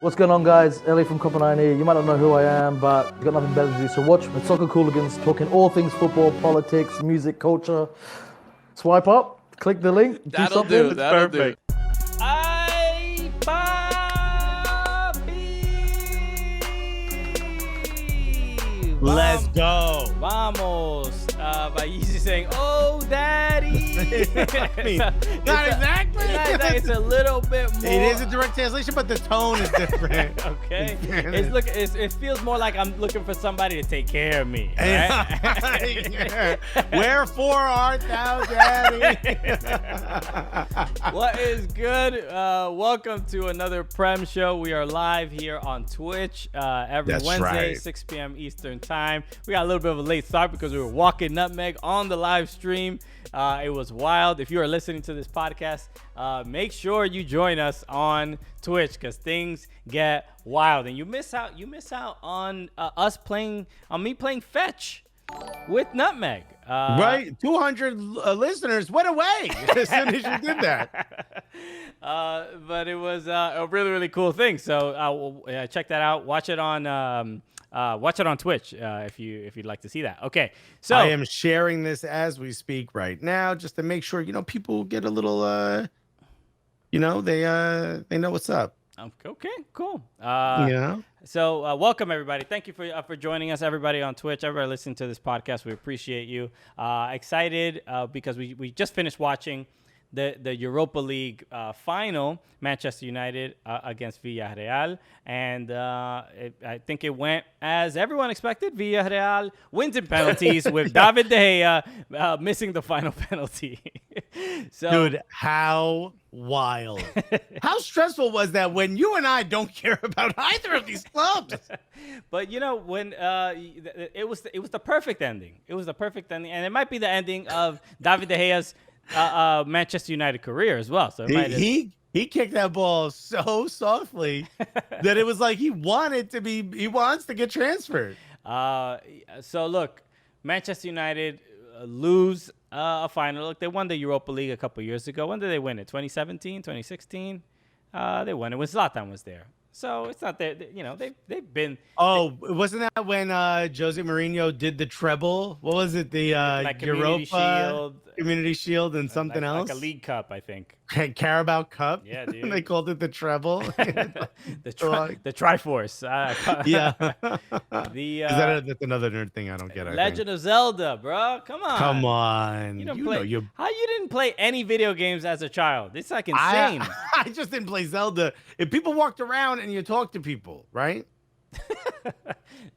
What's going on, guys? Ellie from Copenhagen here. You might not know who I am, but you've got nothing better to do. So watch the Soccer Cooligans, talking all things football, politics, music, culture. Swipe up, click the link, That'll do something. do. That'll do. Ay, papi! Let's go. Vamos. By Yeezy saying, "Oh, daddy." I mean, not exactly. It's a little bit more. It is a direct translation, but the tone is different. Okay. It feels more like I'm looking for somebody to take care of me. Right? Yeah. Wherefore art thou, daddy? What is good? Welcome to another PREM show. We are live here on Twitch every That's Wednesday, right. 6 p.m. Eastern time. We got a little bit of a late start because we were walking nutmeg on the live stream. It was wild. If you are listening to this podcast, make sure you join us on Twitch because things get wild, and you miss out. You miss out on me playing fetch with nutmeg. Right, 200 listeners went away as soon as you did that. But it was a really, really cool thing. So check that out. Watch it on Twitch if you'd like to see that. Okay, so I am sharing this as we speak right now, just to make sure people get a little, they know what's up. Okay, cool. So welcome everybody. Thank you for joining us, everybody on Twitch, everybody listening to this podcast. We appreciate you. Excited because we just finished watching the Europa League final, Manchester United against Villareal, and I think it went as everyone expected. Villareal wins in penalties with David De Gea missing the final penalty. So, Dude, how wild. How stressful was that when you and I don't care about either of these clubs? But when it was the perfect ending. It was the perfect ending, and it might be the ending of David De Gea's Manchester United career as well. So he kicked that ball so softly that it was like he wants to get transferred. So look, Manchester United lose a final. Look, they won the Europa League a couple years ago. When did they win it? 2017, 2016? They won it when Zlatan was there. So it's not that, they've been. Oh, wasn't that when Jose Mourinho did the treble? What was it? The like Community Shield and something else? Like a League Cup, I think. Carabao Cup? Yeah, dude. They called it the treble. the Triforce. Yeah. That's another nerd thing I don't get. Legend of Zelda, bro. Come on. Come on. How you didn't play any video games as a child? It's like insane. I just didn't play Zelda. If people walked around and you talked to people, right?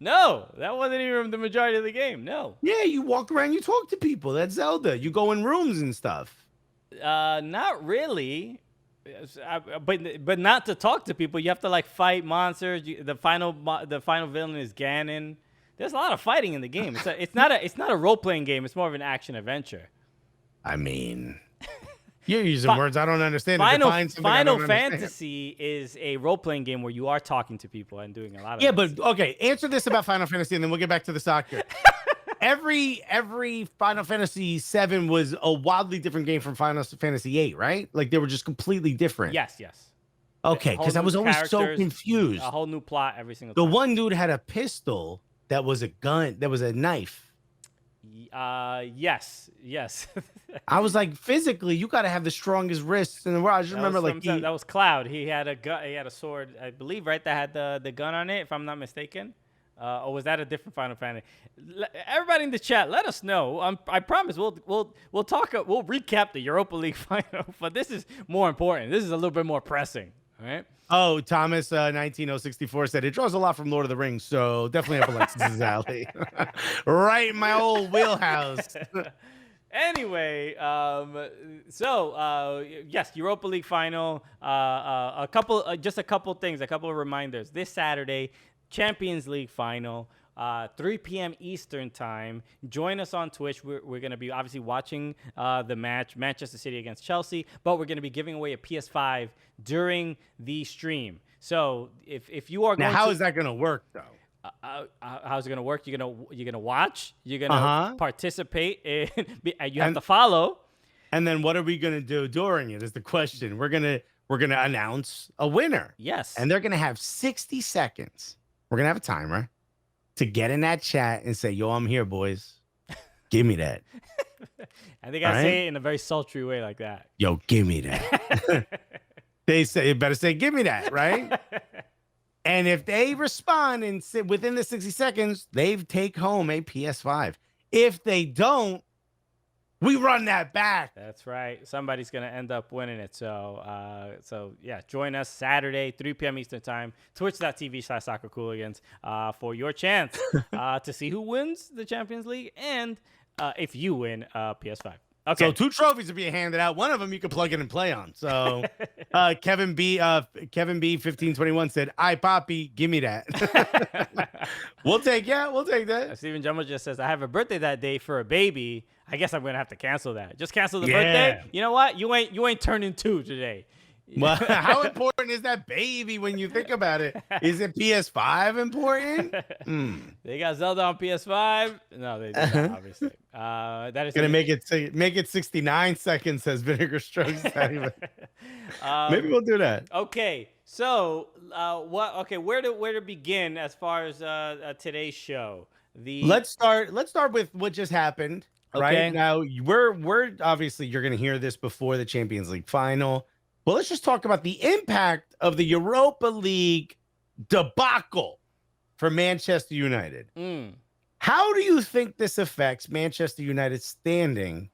No, that wasn't even the majority of the game. No. Yeah, you walk around, you talk to people. That's Zelda. You go in rooms and stuff. Not really. But not to talk to people. You have to fight monsters. The final villain is Ganon. There's a lot of fighting in the game. It's not a role playing game. It's more of an action adventure. I mean, you're using words I don't understand. Final Fantasy is a role playing game where you are talking to people and doing a lot of. Yeah, but okay. Answer this about Final Fantasy, and then we'll get back to the soccer. Every Final Fantasy VII was a wildly different game from Final Fantasy VIII, right? Like they were just completely different. Yes. Okay, because I was always so confused. A whole new plot every single time. The one dude had a pistol that was a gun, that was a knife. Yes. I was like, physically, you got to have the strongest wrists in the world. I just remember that was Cloud. He had a gun. He had a sword, I believe, right? That had the gun on it, if I'm not mistaken. Or was that a different Final Fantasy? Everybody in the chat, let us know. I promise we'll talk. We'll recap the Europa League final, but this is more important. This is a little bit more pressing. All right. Oh, Thomas 19064 said it draws a lot from Lord of the Rings, so definitely up Alexis's alley. Right in my old wheelhouse. Anyway, yes, Europa League final. A couple things, a couple of reminders. This Saturday, Champions League final. 3 p.m. Eastern time. Join us on Twitch. We're going to be obviously watching the match, Manchester City against Chelsea, but we're going to be giving away a PS5 during the stream. So if you are going how is that going to work though? How's it going to work? You're gonna watch. You're gonna participate. You have to follow. And then what are we going to do during it is the question. We're going to we're going to announce a winner. Yes. And they're going to have 60 seconds. We're going to have a timer to get in that chat and say, yo, I'm here, boys. Give me that. I think I say it in a very sultry way like that. Yo, give me that. They say, you better say, give me that, right? And if they respond and sit within the 60 seconds, they take home a PS5. If they don't, we run that back. That's right. Somebody's going to end up winning it. So yeah, join us Saturday, 3 p.m. Eastern Time, twitch.tv/soccercooligans for your chance to see who wins the Champions League and if you win PS5. Okay. So 2 trophies are being handed out. One of them you can plug in and play on. So Kevin B 1521 said, "I Poppy, give me that." We'll take that. Steven Jumbo just says, "I have a birthday that day for a baby. I guess I'm gonna have to cancel that. Just cancel the birthday. You know what? You ain't turning 2 today." Well, how important is that baby when you think about it? Is it PS5 important? They got Zelda on PS5. No, they didn't, obviously. That is gonna make it 69 seconds, says Vinegar Strokes. Maybe we'll do that. Okay, so where to begin as far as today's show? Let's start with what just happened. Right now, we're obviously you're gonna hear this before the Champions League final. Well, let's just talk about the impact of the Europa League debacle for Manchester United. How do you think this affects Manchester United's standing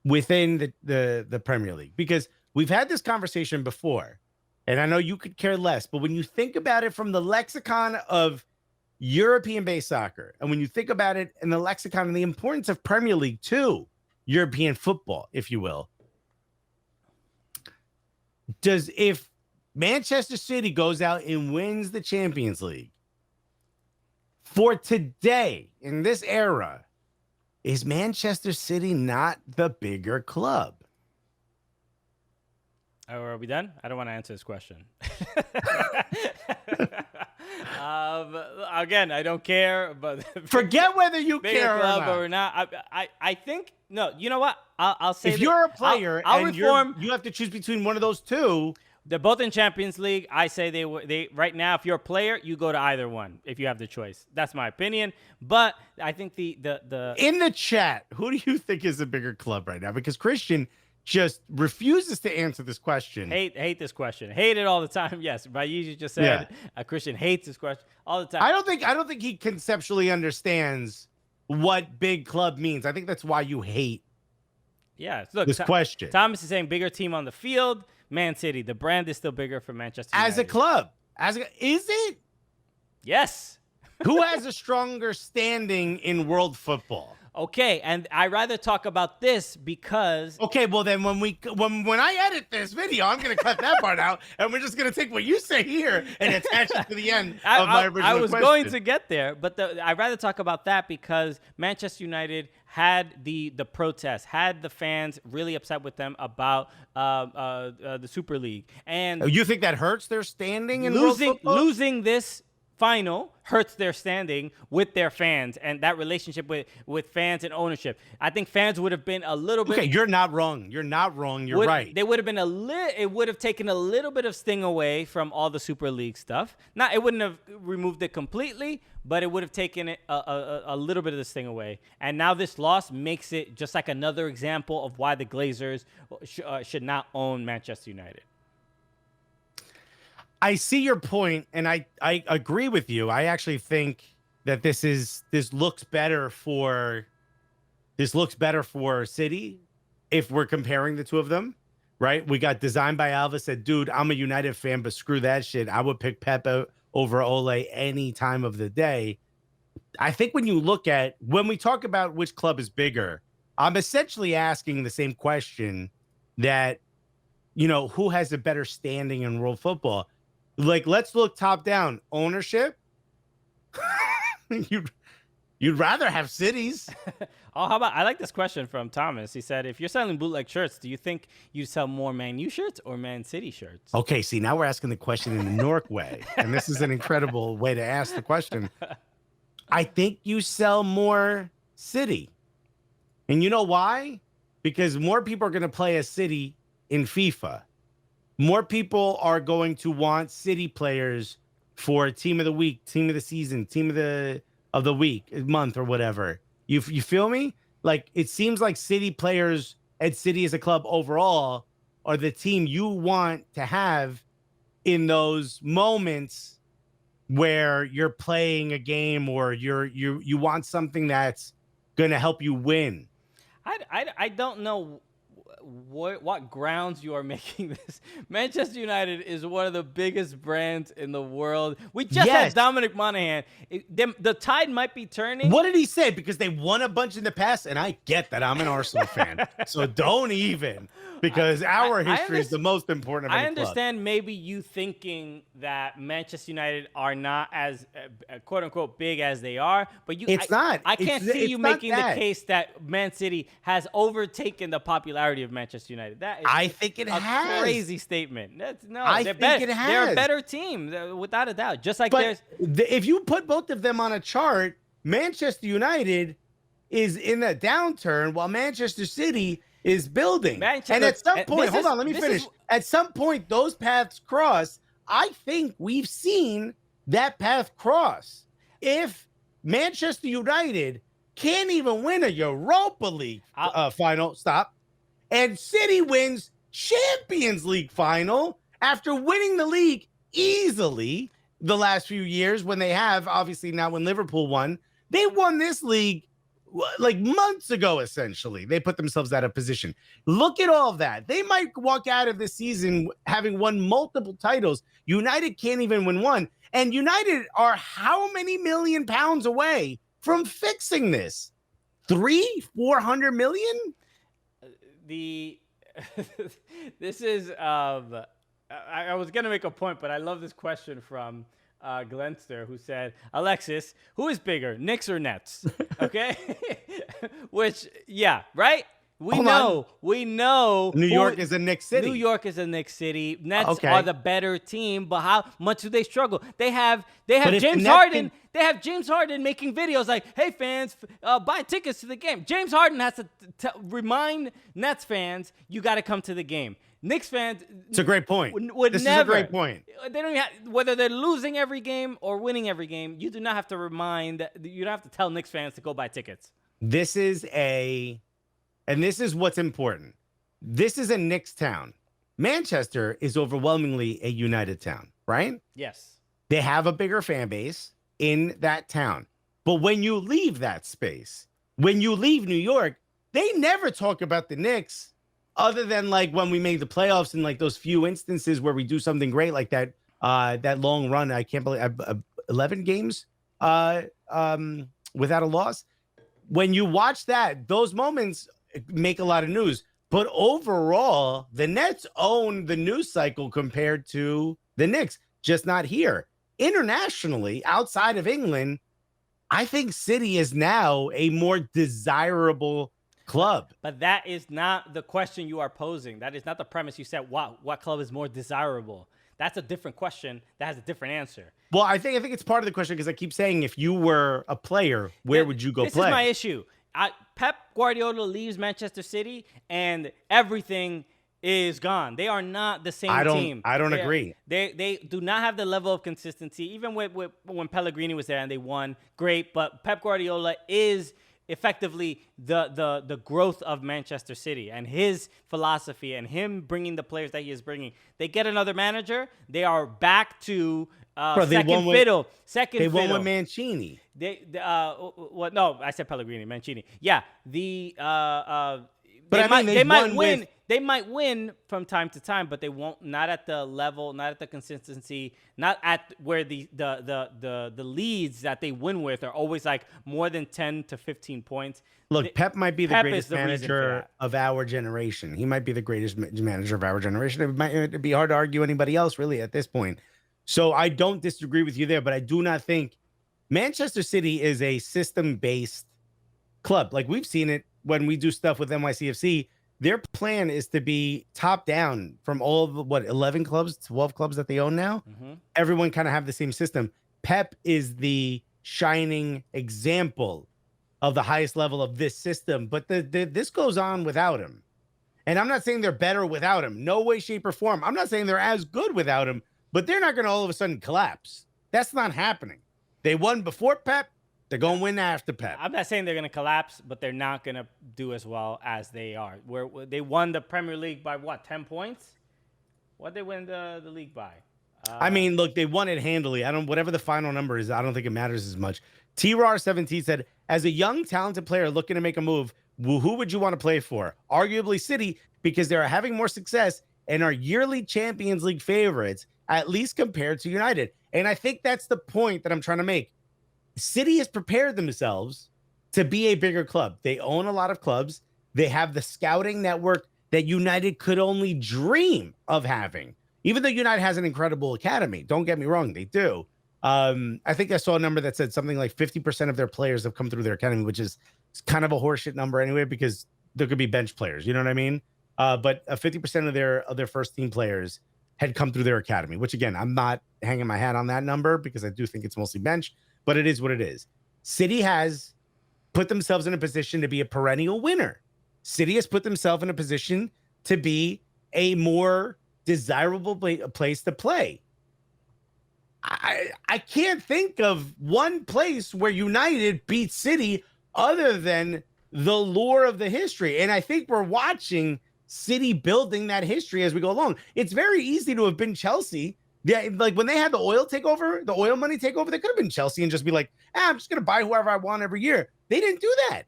within the Premier League? Because we've had this conversation before, and I know you could care less, but when you think about it from the lexicon of European-based soccer, and when you think about it in the lexicon and the importance of Premier League to European football, if you will, if Manchester City goes out and wins the Champions League for today in this era, is Manchester City not the bigger club? Are we done? I don't want to answer this question. Again, I don't care, but forget whether you care or not. I think no. You know what? I'll say if you're a player I'll and reform. You have to choose between one of those two. They're both in Champions League. I say they right now. If you're a player, you go to either one if you have the choice. That's my opinion. But I think the in the chat, who do you think is a bigger club right now? Because Christian just refuses to answer this question. Hate this question. Hate it all the time. Yes, Bayi just said Christian hates this question all the time. I don't think he conceptually understands what big club means. I think that's why you hate this question. Thomas is saying bigger team on the field. Man City, the brand is still bigger for Manchester United. As a club. Is it? Yes. Who has a stronger standing in world football? Okay, and I rather talk about this because well then when I edit this video, I'm gonna cut that part out, and we're just gonna take what you say here and attach it to the end of my original I was question. going to get there, but I'd rather talk about that because Manchester United had the protest, had the fans really upset with them about the Super League, and you think that hurts their standing in world football? Losing this final hurts their standing with their fans and that relationship with fans and ownership. I think fans would have been a little bit. Okay, you're not wrong. You're right. They would have been it would have taken a little bit of sting away from all the Super League stuff. Not, it wouldn't have removed it completely, but it would have taken it a little bit of the sting away. And now this loss makes it just like another example of why the Glazers should not own Manchester United. I see your point, and I agree with you. I actually think that this looks better for City if we're comparing the two of them, right? We got Designed by Alva said, dude, I'm a United fan, but screw that shit. I would pick Pepe over Ole any time of the day. I think when we talk about which club is bigger, I'm essentially asking the same question that, who has a better standing in world football? Like, let's look top down. Ownership. You'd rather have cities. How about, I like this question from Thomas. He said, if you're selling bootleg shirts, do you think you sell more Man U shirts or Man City shirts? Okay, see, now we're asking the question in the Newark way. And this is an incredible way to ask the question. I think you sell more City. And you know why? Because more people are going to play a City in FIFA. more people are going to want City players for team of the week, team of the season, team of the week, month, or whatever. You feel me? Like, it seems like City players at City as a club overall are the team you want to have in those moments where you're playing a game or you want something that's going to help you win. I don't know what grounds you are making this. Manchester United is one of the biggest brands in the world. We just had Dominic Monaghan. The tide might be turning. What did he say? Because they won a bunch in the past, and I get that. I'm an Arsenal fan, so don't even. Because our history is the most important of any club. I understand maybe you thinking that Manchester United are not as quote unquote big as they are, but it's not. I can't see you making the case that Man City has overtaken the popularity of Manchester United. That is I think it has. Crazy statement. I think it has. They're a better team without a doubt. Just like if you put both of them on a chart, Manchester United is in a downturn while Manchester City is building. And at some point, hold on, let me finish. At some point, those paths cross. I think we've seen that path cross. If Manchester United can't even win a Europa League final, and City wins Champions League final after winning the league easily the last few years when they have, obviously now when Liverpool won, they won this league like months ago, essentially. They put themselves out of position. Look at all of that. They might walk out of this season having won multiple titles. United can't even win one. And United are how many million pounds away from fixing this? 400 million? This is I was gonna make a point, but I love this question from Glenster, who said, Alexis, who is bigger, Knicks or Nets? Okay. Which, yeah, right? We know New York is a Knicks city. New York is a Knicks city. Nets are the better team, but how much do they struggle? They have James Harden. They have James Harden making videos like, "Hey fans, buy tickets to the game." James Harden has to remind Nets fans, "You got to come to the game." Knicks fans, it's a great point. This is a great point. They don't even whether they're losing every game or winning every game. You do not have to remind. You don't have to tell Knicks fans to go buy tickets. And this is what's important. This is a Knicks town. Manchester is overwhelmingly a United town, right? Yes. They have a bigger fan base in that town. But when you leave that space, when you leave New York, they never talk about the Knicks other than like when we made the playoffs and like those few instances where we do something great like that long run. I can't believe 11 games without a loss. When you watch that, those moments make a lot of news. But overall, the Nets own the news cycle compared to the Knicks, just not here. Internationally, outside of England, I think City is now a more desirable club. But that is not the question you are posing. That is not the premise you said. What club is more desirable? That's a different question that has a different answer. Well, I think it's part of the question because I keep saying if you were a player, where would you go play? This is my issue. Pep Guardiola leaves Manchester City and everything is gone. They are not the same team. I don't agree. They do not have the level of consistency. Even when Pellegrini was there and they won, great. But Pep Guardiola is effectively the growth of Manchester City and his philosophy and him bringing the players that he is bringing. They get another manager. They are back to second fiddle. They won with Mancini. No, I said Pellegrini, Mancini. Yeah, but they might win. They might win from time to time, but they won't. Not at the level, not at the consistency, not at where the leads that they win with are always like more than 10 to 15 points. Look, Pep might be the greatest manager of our generation. He might be the greatest manager of our generation. It'd be hard to argue anybody else really at this point. So I don't disagree with you there, but I do not think Manchester City is a system-based club. Like we've seen it when we do stuff with NYCFC. Their plan is to be top down from all of the, 11 clubs, 12 clubs that they own now. Mm-hmm. Everyone kind of have the same system. Pep is the shining example of the highest level of this system, but this goes on without him. And I'm not saying they're better without him. No way, shape, or form. I'm not saying they're as good without him, but they're not going to all of a sudden collapse. That's not happening. They won before Pep. They're going to win after Pep. I'm not saying they're going to collapse, but they're not going to do as well as they are. Where they won the Premier League by what, 10 points? What did they win the league by? I mean, look, they won it handily. Whatever the final number is, I don't think it matters as much. TRAR17 said, as a young, talented player looking to make a move, who would you want to play for? Arguably City, because they're having more success and are yearly Champions League favorites, at least compared to United. And I think that's the point that I'm trying to make. City has prepared themselves to be a bigger club. They own a lot of clubs. They have the scouting network that United could only dream of having. Even though United has an incredible academy, don't get me wrong, they do. I think I saw a number that said something like 50% of their players have come through their academy, which is kind of a horseshit number anyway, because there could be bench players, you know what I mean? But 50% of their first team players had come through their academy, which again, I'm not hanging my hat on that number because I do think it's mostly bench, but it is what it is. City has put themselves in a position to be a perennial winner. City has put themselves in a position to be a more desirable place to play. I can't think of one place where United beat City other than the lore of the history. And I think we're watching City building that history as we go along. It's very easy to have been Chelsea. Yeah, like when they had the oil money take over, they could have been Chelsea and just be like, I'm just going to buy whoever I want every year. They didn't do that.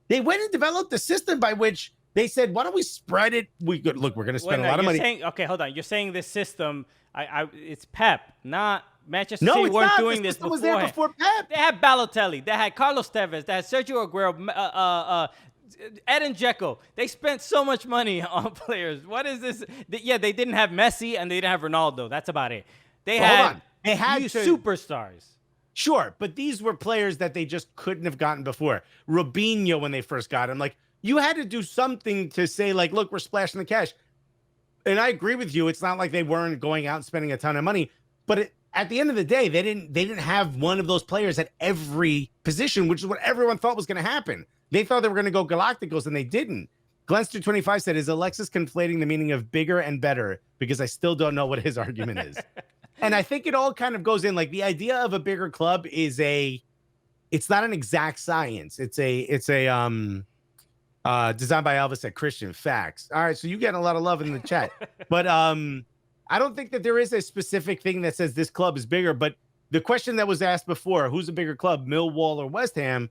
They went and developed a system by which they said, why don't we spread it? We're going to spend a lot of money. Okay, hold on. You're saying this system, it's Pep, not Manchester City weren't doing this before. Was there before Pep. They had Balotelli. They had Carlos Tevez. They had Sergio Aguero, Edin Dzeko. They spent so much money on players. What is this? Yeah, they didn't have Messi and they didn't have Ronaldo. That's about it. They had superstars. Sure, but these were players that they just couldn't have gotten before. Robinho, when they first got him, like, you had to do something to say, like, look, we're splashing the cash. And I agree with you. It's not like they weren't going out and spending a ton of money, but at the end of the day, they didn't have one of those players at every position, which is what everyone thought was going to happen. They thought they were going to go Galacticos, and they didn't. Glenster25 said, is Alexis conflating the meaning of bigger and better? Because I still don't know what his argument is. And I think it all kind of goes in, like, the idea of a bigger club is it's not an exact science. It's a designed by Elvis at Christian Facts. All right, so you getting a lot of love in the chat. But I don't think that there is a specific thing that says this club is bigger. But the question that was asked before, who's a bigger club, Millwall or West Ham?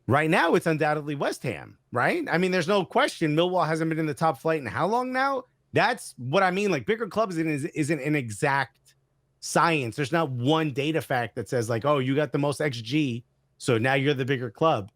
Right now, it's undoubtedly West Ham, right? I mean, there's no question. Millwall hasn't been in the top flight in how long now? That's what I mean. Like, bigger clubs isn't an exact science. There's not one data fact that says, like, oh, you got the most XG, so now you're the bigger club.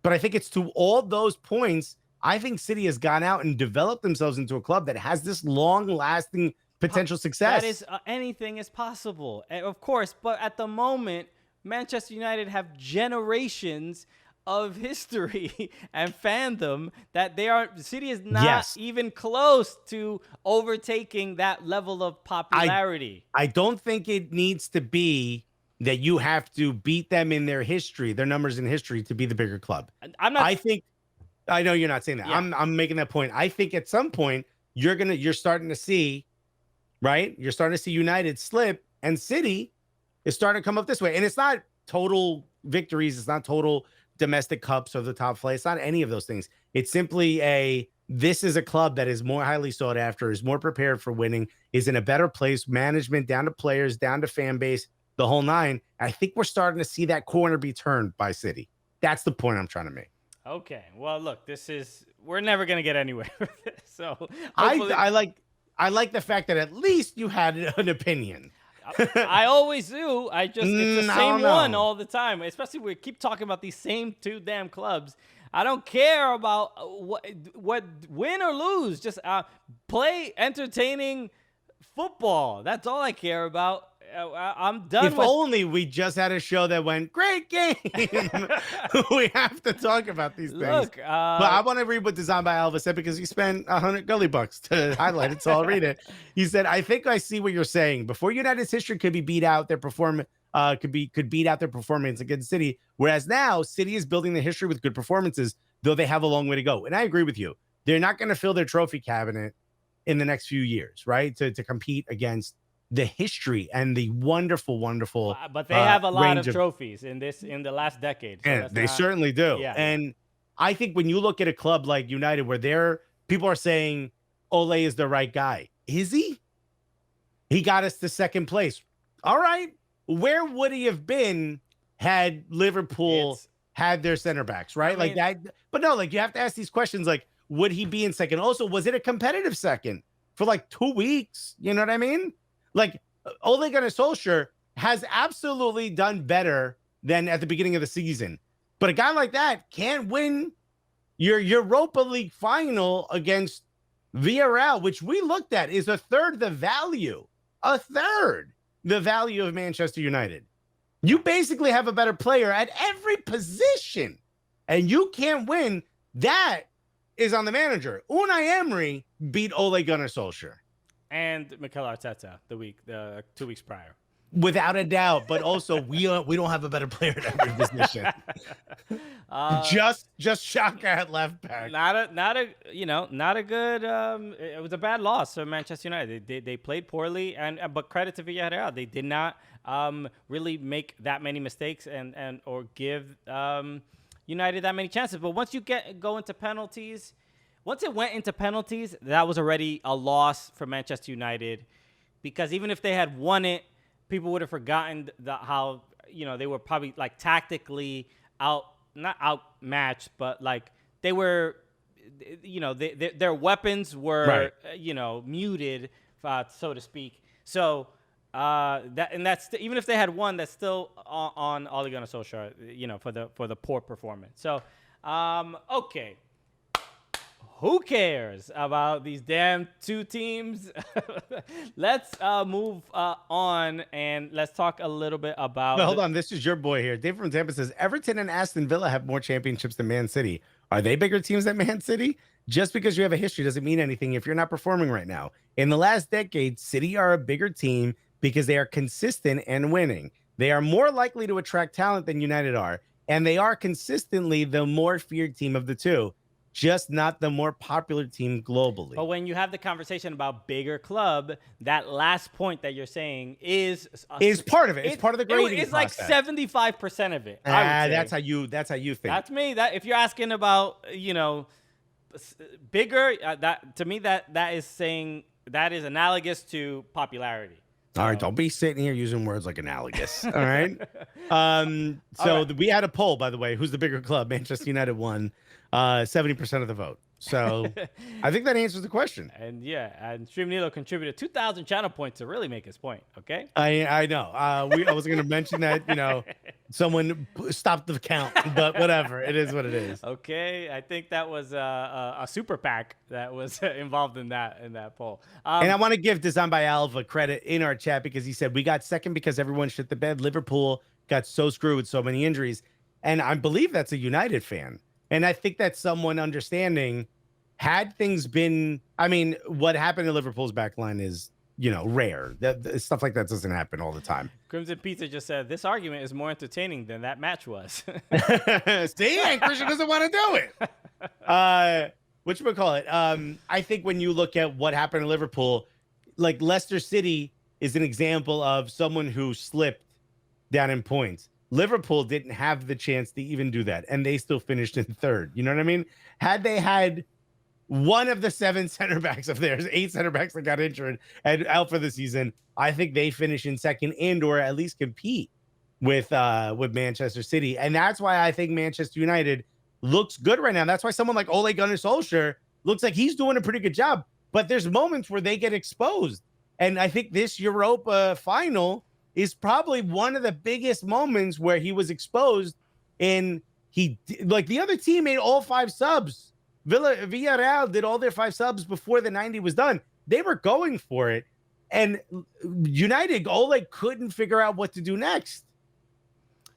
But I think it's to all those points, I think City has gone out and developed themselves into a club that has this long-lasting potential success. That is, anything is possible, of course. But at the moment, Manchester United have generations of history and fandom that City is not even close to overtaking that level of popularity. I don't think it needs to be that you have to beat them in their history, their numbers in history, to be the bigger club. I know you're not saying that. Yeah. I'm making that point. I think at some point you're starting to see, right? You're starting to see United slip, and City is starting to come up this way. And it's not total victories. It's not total domestic cups of the top flight. It's not any of those things. It's simply this is a club that is more highly sought after, is more prepared for winning, is in a better place, management down to players, down to fan base, the whole nine. I think we're starting to see that corner be turned by City. That's the point I'm trying to make. Okay. Well, look, we're never going to get anywhere with this. So I like the fact that at least you had an opinion. I always do. It's the same one all the time, especially we keep talking about these same two damn clubs. I don't care about what win or lose. Just play entertaining football. That's all I care about. I'm done. If only we just had a show that went, great game. We have to talk about these things. Look, but I want to read what Designed by Elvis said, because he spent 100 gully bucks to highlight it, so I'll read it. He said, I think I see what you're saying. Before United's history could beat out their performance against City, whereas now City is building the history with good performances, though they have a long way to go. And I agree with you. they're not going to fill their trophy cabinet in the next few years, right? To compete against the history and the wonderful. But they have a lot of trophies in the last decade. So and they certainly do. Yeah. And I think when you look at a club like United, where people are saying Ole is the right guy, is he? He got us to second place. All right. Where would he have been had Liverpool had their center backs, right? Like that. But no, like you have to ask these questions. Like, would he be in second? Also, was it a competitive second for like 2 weeks? You know what I mean? Like Ole Gunnar Solskjaer has absolutely done better than at the beginning of the season. But a guy like that can't win your Europa League final against Villareal, which we looked at is a third the value of Manchester United. You basically have a better player at every position, and you can't win. That is on the manager. Unai Emery beat Ole Gunnar Solskjaer. And Mikel Arteta 2 weeks prior. Without a doubt, but also we don't have a better player at every position. Just Xhaka at left back. Not a good. It was a bad loss for Manchester United. They played poorly, but credit to Villareal, they did not really make that many mistakes or give United that many chances. But once you go into penalties, once it went into penalties, that was already a loss for Manchester United, because even if they had won it, people would have forgotten how they were probably like tactically not outmatched, but like they were, their weapons were muted, so to speak. So that's even if they had won, that's still on Ole Gunnar Solskjaer, for the poor performance. So okay. Who cares about these damn two teams? Let's move on, and let's talk a little bit about... Well, hold on. This is your boy here. Dave from Tampa says, Everton and Aston Villa have more championships than Man City. Are they bigger teams than Man City? Just because you have a history doesn't mean anything if you're not performing right now. In the last decade, City are a bigger team because they are consistent and winning. They are more likely to attract talent than United are, and they are consistently the more feared team of the two. Just not the more popular team globally. But when you have the conversation about bigger club, that last point that you're saying is part of it. It's part of the grading It's process. Like 75% of it. That's how you think. That's me. That if you're asking about bigger, that to me that is saying that is analogous to popularity. All right, don't be sitting here using words like analogous. All right. We had a poll, by the way. Who's the bigger club? Manchester United won 70% of the vote. So I think that answers the question. And Stream Nilo contributed 2,000 channel points to really make his point. Okay. I know. I was going to mention that someone stopped the count, but whatever. It is what it is. Okay. I think that was a super PAC that was involved in that poll. And I want to give Design by Alva credit in our chat because he said we got second because everyone shit the bed. Liverpool got so screwed with so many injuries. And I believe that's a United fan. And I think that's someone understanding, had things been, what happened to Liverpool's back line is, rare. That stuff like that doesn't happen all the time. Crimson Pizza just said, this argument is more entertaining than that match was. See, and Christian doesn't want to do it. Whatchamacallit? I think when you look at what happened to Liverpool, like Leicester City is an example of someone who slipped down in points. Liverpool didn't have the chance to even do that, and they still finished in third. You know what I mean? Had they had one of the 7 center backs of theirs, 8 center backs that got injured and out for the season, I think they finish in second or at least compete with Manchester City. And that's why I think Manchester United looks good right now. That's why someone like Ole Gunnar Solskjaer looks like he's doing a pretty good job. But there's moments where they get exposed. And I think this Europa final is probably one of the biggest moments where he was exposed, and the other team made all 5 subs. Villareal did all their 5 subs before the 90 was done. They were going for it, and United, Ole couldn't figure out what to do next.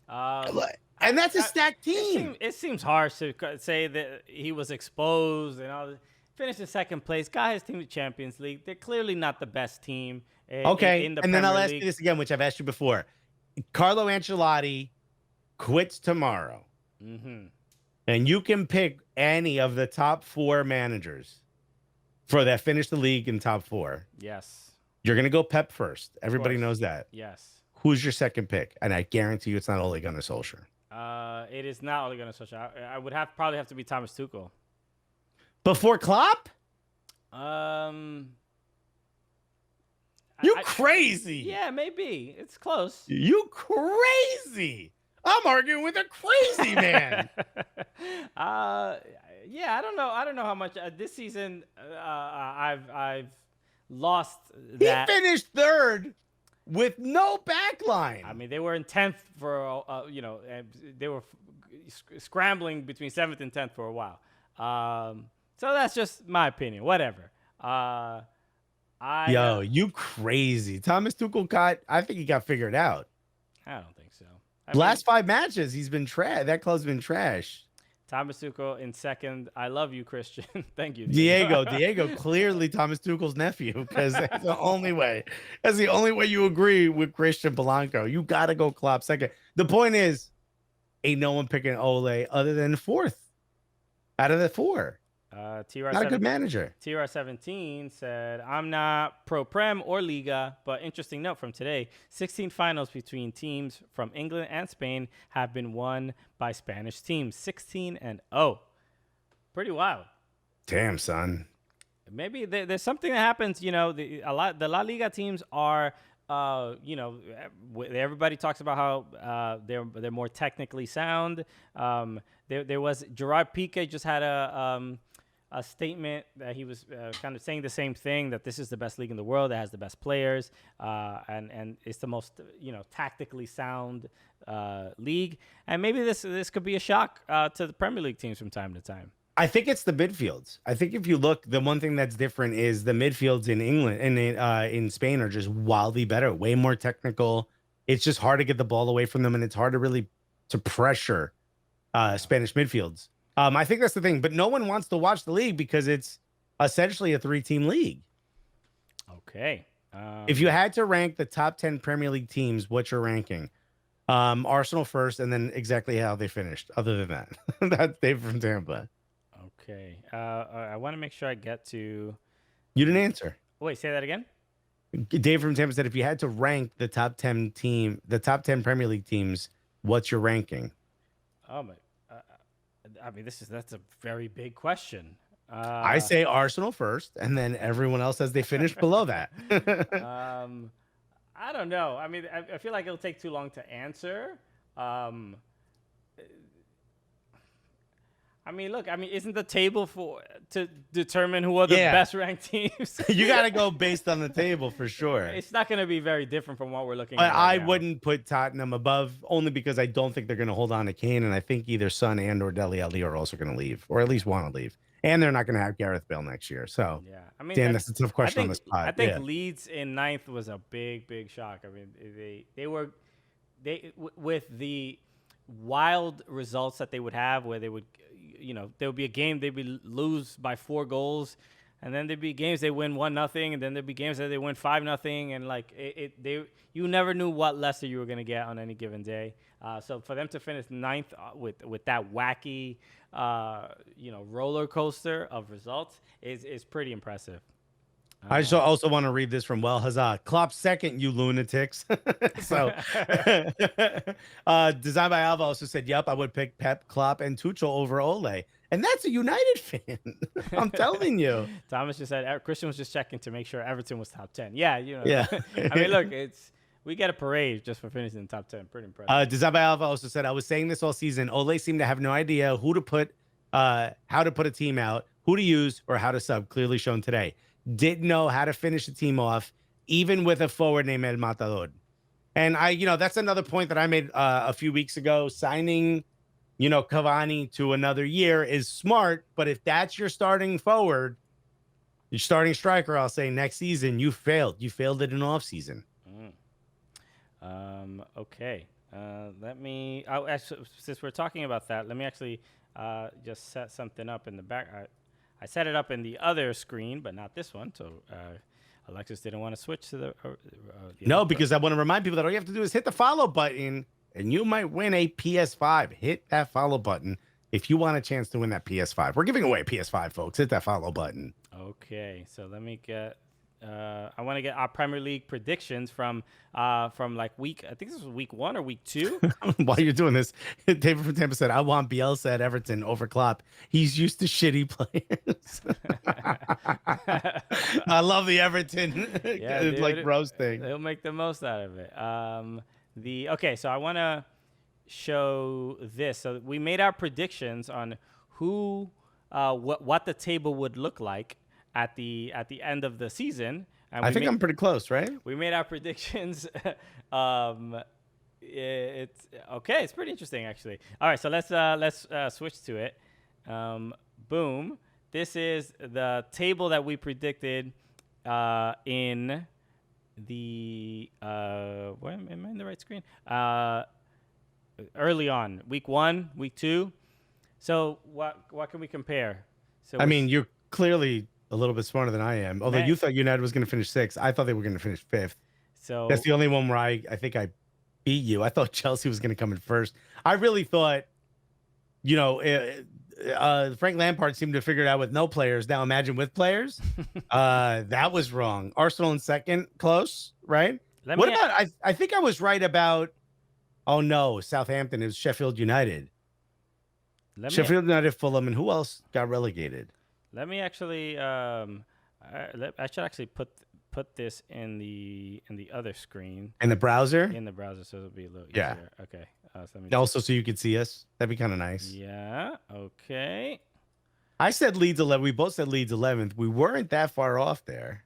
And that's a stacked team. It seems harsh to say that he was exposed and all. Finished in second place. Got his team to Champions League. They're clearly not the best team. Okay, in the and then Premier I'll ask League. you this again, which I've asked you before. Carlo Ancelotti quits tomorrow. Mm-hmm. and you can pick any of the top 4 managers for that finish the league in top 4. Yes. You're going to go Pep first. Everybody knows that. Yes. Who's your second pick? And I guarantee you it's not Ole Gunnar Solskjaer. It is not Ole Gunnar Solskjaer. I would probably have to be Thomas Tuchel. Before Klopp? You crazy. Yeah, maybe. It's close. You crazy. I'm arguing with a crazy man. Yeah, I don't know. I don't know how much this season I've lost that. He finished third with no backline. I mean, they were in 10th for they were scrambling between 7th and 10th for a while. So that's just my opinion. Whatever. You crazy. Thomas Tuchel I think he got figured out. I don't think so. Last 5 matches, he's been trash. That club's been trash. Thomas Tuchel in second. I love you, Christian. Thank you, Diego, clearly Thomas Tuchel's nephew, because that's the only way. That's the only way you agree with Christian Polanco. You got to go Klopp second. The point is, ain't no one picking Ole other than 4th out of the 4. Not a good manager. TR17 said, I'm not pro Prem or Liga, but interesting note from today, 16 finals between teams from England and Spain have been won by Spanish teams. 16-0. Pretty wild. Damn, son. Maybe there's something that happens, the La Liga teams are everybody talks about how they're more technically sound. There was Gerard Piqué just had a statement that he was kind of saying the same thing, that this is the best league in the world that has the best players, and it's the most tactically sound league. And maybe this could be a shock to the Premier League teams from time to time. I think it's the midfields. I think if you look, the one thing that's different is the midfields in England and in Spain are just wildly better, way more technical. It's just hard to get the ball away from them, and it's hard to pressure Spanish midfields. I think that's the thing, but no one wants to watch the league because it's essentially a 3-team league. Okay. If you had to rank the top 10 Premier League teams, what's your ranking? Arsenal first, and then exactly how they finished. Other than that, that's Dave from Tampa. Okay. I want to make sure I get to. You didn't answer. Wait, say that again. Dave from Tampa said, if you had to rank the top 10 Premier League teams, what's your ranking? Oh my. I mean, that's a very big question. I say Arsenal first, and then everyone else as they finish below that. I don't know. I mean, I feel like it'll take too long to answer. I mean, look. I mean, isn't the table to determine who are the best ranked teams? You got to go based on the table for sure. It's not going to be very different from what we're looking at. But I wouldn't put Tottenham above, only because I don't think they're going to hold on to Kane, and I think either Son and or Dele Alli are also going to leave, or at least want to leave, and they're not going to have Gareth Bale next year. So yeah, I mean, damn, that's a tough question on this pod. I think Leeds in 9th was a big shock. I mean, they with the wild results that they would have, where they would. There would be a game they would lose by 4 goals, and then there'd be games they win 1-0, and then there'd be games that they win 5-0, and you never knew what Leicester you were going to get on any given day. So for them to finish 9th with that wacky roller coaster of results is pretty impressive. I also want to read this from Huzzah. Klopp second, you lunatics. So Designed by Alva also said, yep, I would pick Pep, Klopp, and Tuchel over Ole. And that's a United fan. I'm telling you. Thomas just said, Christian was just checking to make sure Everton was top 10. Yeah. Yeah. I mean, look, we get a parade just for finishing in the top 10. Pretty impressive. Designed by Alva also said, I was saying this all season. Ole seemed to have no idea how to put a team out, who to use, or how to sub. Clearly shown today. Didn't know how to finish the team off, even with a forward named El Matador. And that's another point that I made a few weeks ago. Signing, Cavani to another year is smart, but if that's your starting forward, your starting striker, I'll say next season, you failed. You failed it in off season. Okay. Since we're talking about that, let me actually just set something up in the back. I set it up in the other screen, but not this one. So Alexis didn't want to switch to the. No, because I want to remind people that all you have to do is hit the follow button, and you might win a PS5. Hit that follow button. if you want a chance to win that PS5. We're giving away a PS5, folks. Hit that follow button. Okay, so let me get. I want to get our Premier League predictions from like week. I think this was week 1 or week 2. While you're doing this, David from Tampa said, "I want Bielsa at Everton over Klopp. He's used to shitty players." I love the Everton like roast thing. He'll make the most out of it. Okay, so I want to show this. So we made our predictions on who, what the table would look like at the end of the season. And I think I'm pretty close, right? We made our predictions. It's okay. It's pretty interesting, actually. All right, so let's switch to it. Boom. This is the table that we predicted in the where am I in the right screen? Early on, week 1, week 2. So what can we compare? So I mean, you're clearly a little bit smarter than I am. Although you thought United was going to finish 6th, I thought they were going to finish 5th. So that's the only one where I think I beat you. I thought Chelsea was going to come in first. I really thought, Frank Lampard seemed to figure it out with no players. Now imagine with players. That was wrong. Arsenal in 2nd, close, right? What about? I think I was right about. Oh no, Southampton. It was Sheffield United. Sheffield United, Fulham, and who else got relegated? Let me actually. I should actually put this in the other screen. In the browser. In the browser, so it'll be a little easier. Yeah. Okay. So let me also, so you could see us. That'd be kind of nice. Yeah. Okay. I said Leeds 11. We both said Leeds 11th. We weren't that far off there.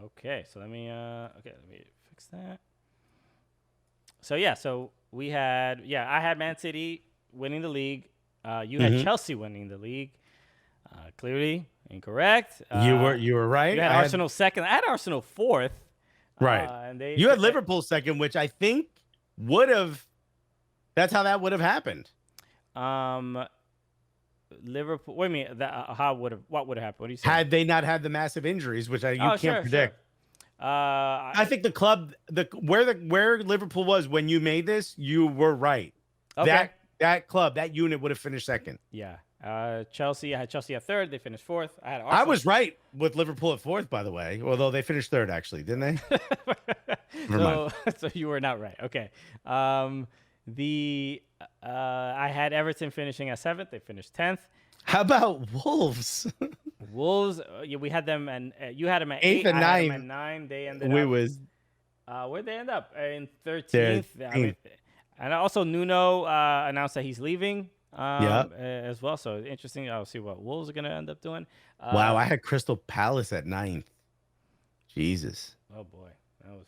Okay. So let me fix that. So yeah. So we had I had Man City winning the league. You had Chelsea winning the league. Clearly incorrect. You were right. You had Arsenal 2nd. I had Arsenal 4th. Right. And you had Liverpool 2nd, which I think would have. That's how that would have happened. Liverpool. Wait a minute. What would have happened? What do you say? Had they not had the massive injuries, which you can't predict. Sure. I think the club, where Liverpool was when you made this, you were right. Okay. That club, that unit would have finished 2nd. Yeah. Chelsea. I had Chelsea at 3rd. They finished 4th. I had Arsenal. I was right with Liverpool at 4th, by the way. Although they finished 3rd, actually, didn't they? So you were not right. Okay. I had Everton finishing at 7th. They finished 10th. How about Wolves? Wolves. We had them, and you had them at 8th and 9th. I had them at 9. They ended up. Where'd they end up? In 13th. I mean, and also Nuno announced that he's leaving. As well. So interesting. I'll see what Wolves are going to end up doing. Wow, I had Crystal Palace at 9th. Jesus. Oh boy, that was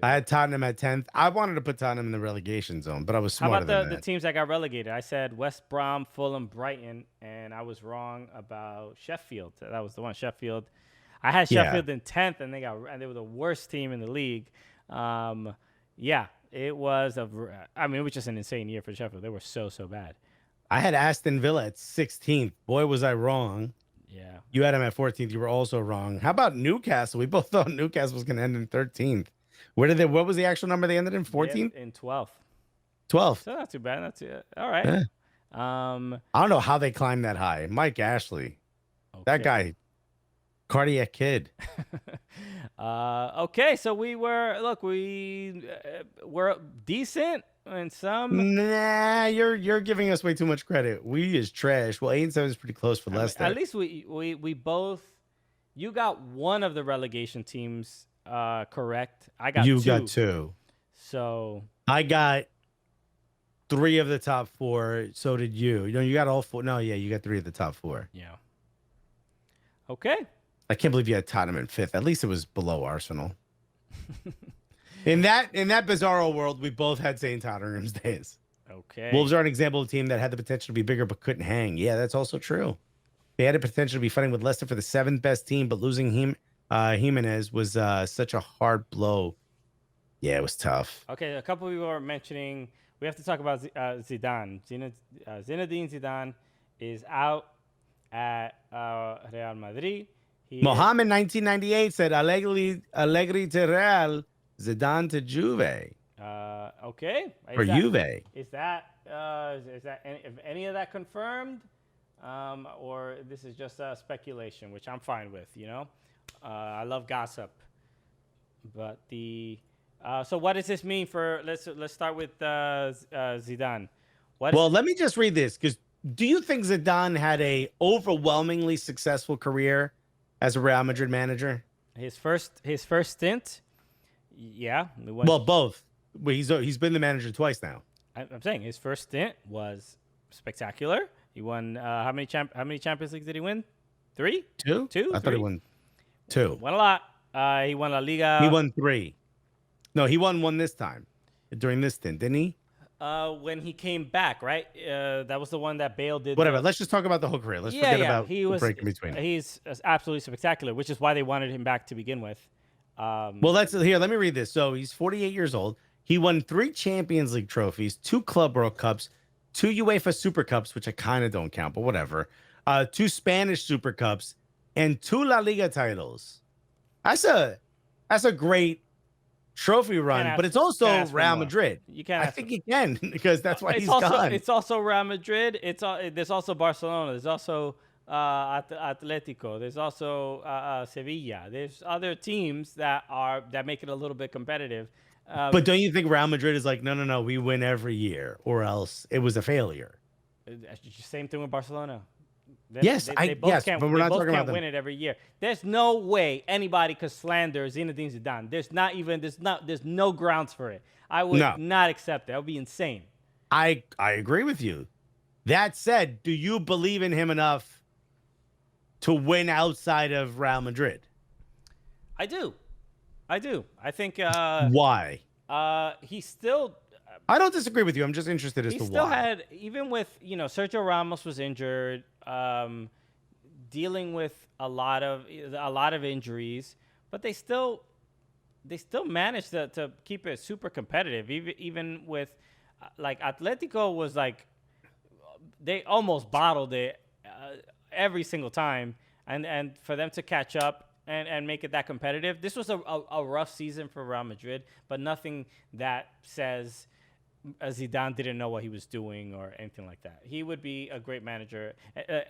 I had Tottenham at 10th. I wanted to put Tottenham in the relegation zone, but I was smarter. How about the teams that got relegated? I said West Brom, Fulham, Brighton, and I was wrong about Sheffield. That was the one. Sheffield. I had Sheffield in 10th, and they were the worst team in the league. It was it was just an insane year for Sheffield. They were so bad. I had Aston Villa at 16th. Boy, was I wrong. Yeah. You had him at 14th. You were also wrong. How about Newcastle? We both thought Newcastle was going to end in 13th. What was the actual number they ended in? 14th? In 12th. 12th. So not too bad. That's it. All right. Yeah. I don't know how they climbed that high. Mike Ashley. Okay. That guy. Cardiac kid. Okay. So we were decent. And some you're giving us way too much credit. We is trash. Well, 8 and 7 is pretty close for Leicester. At least we both. You got one of the relegation teams correct. I got you 2. got 2. So I got 3 of the top 4. So did you. You got all 4. No, yeah, you got 3 of the top 4. Yeah. Okay. I can't believe you had Tottenham in 5th. At least it was below Arsenal. In that bizarro world, we both had St. Tottenham's days. Okay. Wolves are an example of a team that had the potential to be bigger but couldn't hang. Yeah, that's also true. They had the potential to be fighting with Leicester for the 7th best team, but losing Jimenez was such a hard blow. Yeah, it was tough. Okay, a couple of people are mentioning we have to talk about Zidane. Zinedine Zidane is out at Real Madrid. Mohammed 1998 said Allegri to Real, Zidane to Juve. Okay. For Juve. Is that any of that confirmed? Or this is just speculation, which I'm fine with, I love gossip. But so what does this mean for, let's start with Zidane. Let me just read this, because do you think Zidane had a overwhelmingly successful career as a Real Madrid manager? His first stint? Yeah. Both. Well, he's been the manager twice now. I'm saying his first stint was spectacular. He won how many Champions Leagues did he win? 3? 2? I thought he won 2. Won a lot. He won La Liga. He won 3. No, he won 1 this time during this stint, didn't he? When he came back, right? That was the one that Bale did. Whatever. Let's just talk about the whole career. Let's forget about the break in between. He's absolutely spectacular, which is why they wanted him back to begin with. Let me read this. So he's 48 years old. He won 3 Champions League trophies, 2 Club World Cups, 2 UEFA Super Cups, which I kind of don't count, but whatever. 2 Spanish Super Cups, and 2 La Liga titles. That's a great trophy run, but it's also Real Madrid. I think you can, because that's why he's gone. It's also Real Madrid. There's also Barcelona. There's also Atletico. There's also Sevilla. There's other teams that make it a little bit competitive. But don't you think Real Madrid is like, no, we win every year, or else it was a failure? Same thing with Barcelona. But we're not talking about them. Win it every year. There's no way anybody could slander Zinedine Zidane. There's no grounds for it. I would not accept that. That would be insane. I agree with you. That said, do you believe in him enough to win outside of Real Madrid? I do. I think. Why? He still. I don't disagree with you. I'm just interested as to why. He still had, even with Sergio Ramos was injured, dealing with a lot of injuries, but they still managed to keep it super competitive. Even with like Atletico was like, they almost bottled it every single time, and for them to catch up and make it that competitive. This was a rough season for Real Madrid, but nothing that says Zidane didn't know what he was doing or anything like that. He would be a great manager.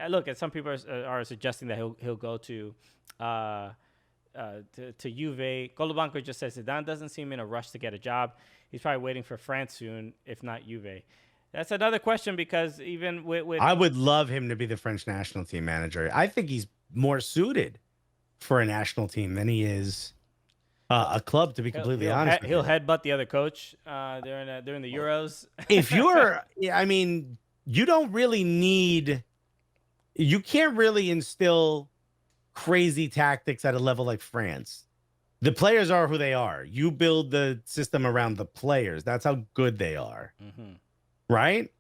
Look, some people are suggesting that he'll go to Juve. Colobanco just says Zidane doesn't seem in a rush to get a job. He's probably waiting for France soon, if not Juve. That's another question, because even with I would love him to be the French national team manager. I think he's more suited for a national team than he is a club, to be completely honest with you. He'll headbutt the other coach during the Euros. If you're, you don't really need, you can't really instill crazy tactics at a level like France. The players are who they are. You build the system around the players. That's how good they are. Mm-hmm. Right?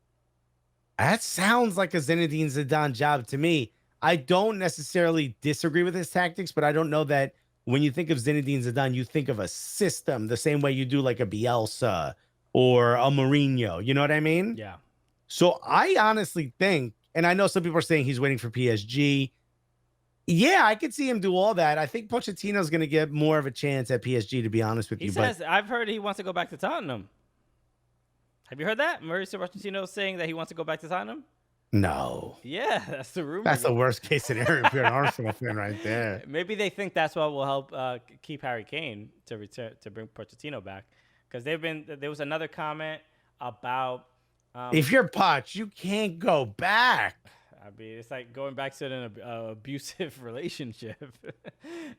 That sounds like a Zinedine Zidane job to me. I don't necessarily disagree with his tactics, but I don't know that when you think of Zinedine Zidane, you think of a system the same way you do like a Bielsa or a Mourinho. You know what I mean? Yeah. So I honestly think, and I know some people are saying he's waiting for PSG. Yeah, I could see him do all that. I think Pochettino's going to get more of a chance at PSG, to be honest with you. I've heard he wants to go back to Tottenham. Have you heard that? Mauricio Pochettino saying that he wants to go back to Tottenham? No. Yeah, that's the rumor. That's the worst case scenario if you're an Arsenal fan right there. Maybe they think that's what will help keep Harry Kane to bring Pochettino back. Because there was another comment about if you're Poch, you can't go back. I mean, it's like going back to an abusive relationship.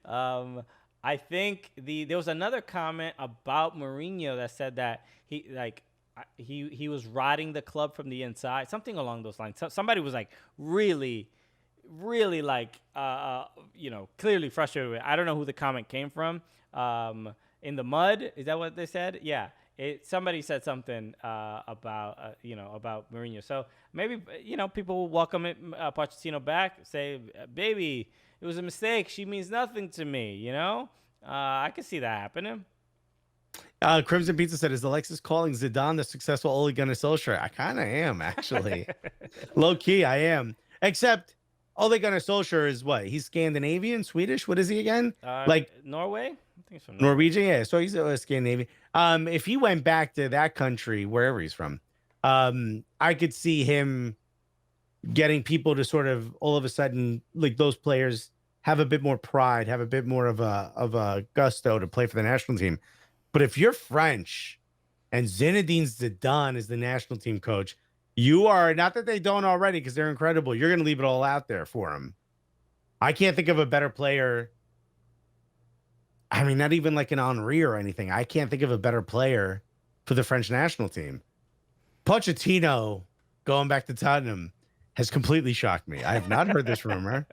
I think there was another comment about Mourinho that said that he was rotting the club from the inside, something along those lines. Somebody was like really like clearly frustrated with it. I don't know who the comment came from. In the mud, is that what they said? Yeah. Somebody said something about Mourinho. So maybe people will welcome Pochettino back. Say, baby, it was a mistake. She means nothing to me. I could see that happening. Crimson Pizza said, is Alexis calling Zidane the successful Ole Gunnar Solskjaer? I kind of am, actually. Low key, I am. Except Ole Gunnar Solskjaer is what? He's Scandinavian, Swedish? What is he again? Norway? think he's from Norwegian. Yeah, so he's a Scandinavian. If he went back to that country, wherever he's from, I could see him getting people to sort of all of a sudden, like those players have a bit more pride, have a bit more of a gusto to play for the national team. But if you're French and Zinedine Zidane is the national team coach, you are, not that they don't already because they're incredible, you're going to leave it all out there for them. I can't think of a better player. I mean, not even like an Henry or anything. I can't think of a better player for the French national team. Pochettino going back to Tottenham has completely shocked me. I have not heard this rumor.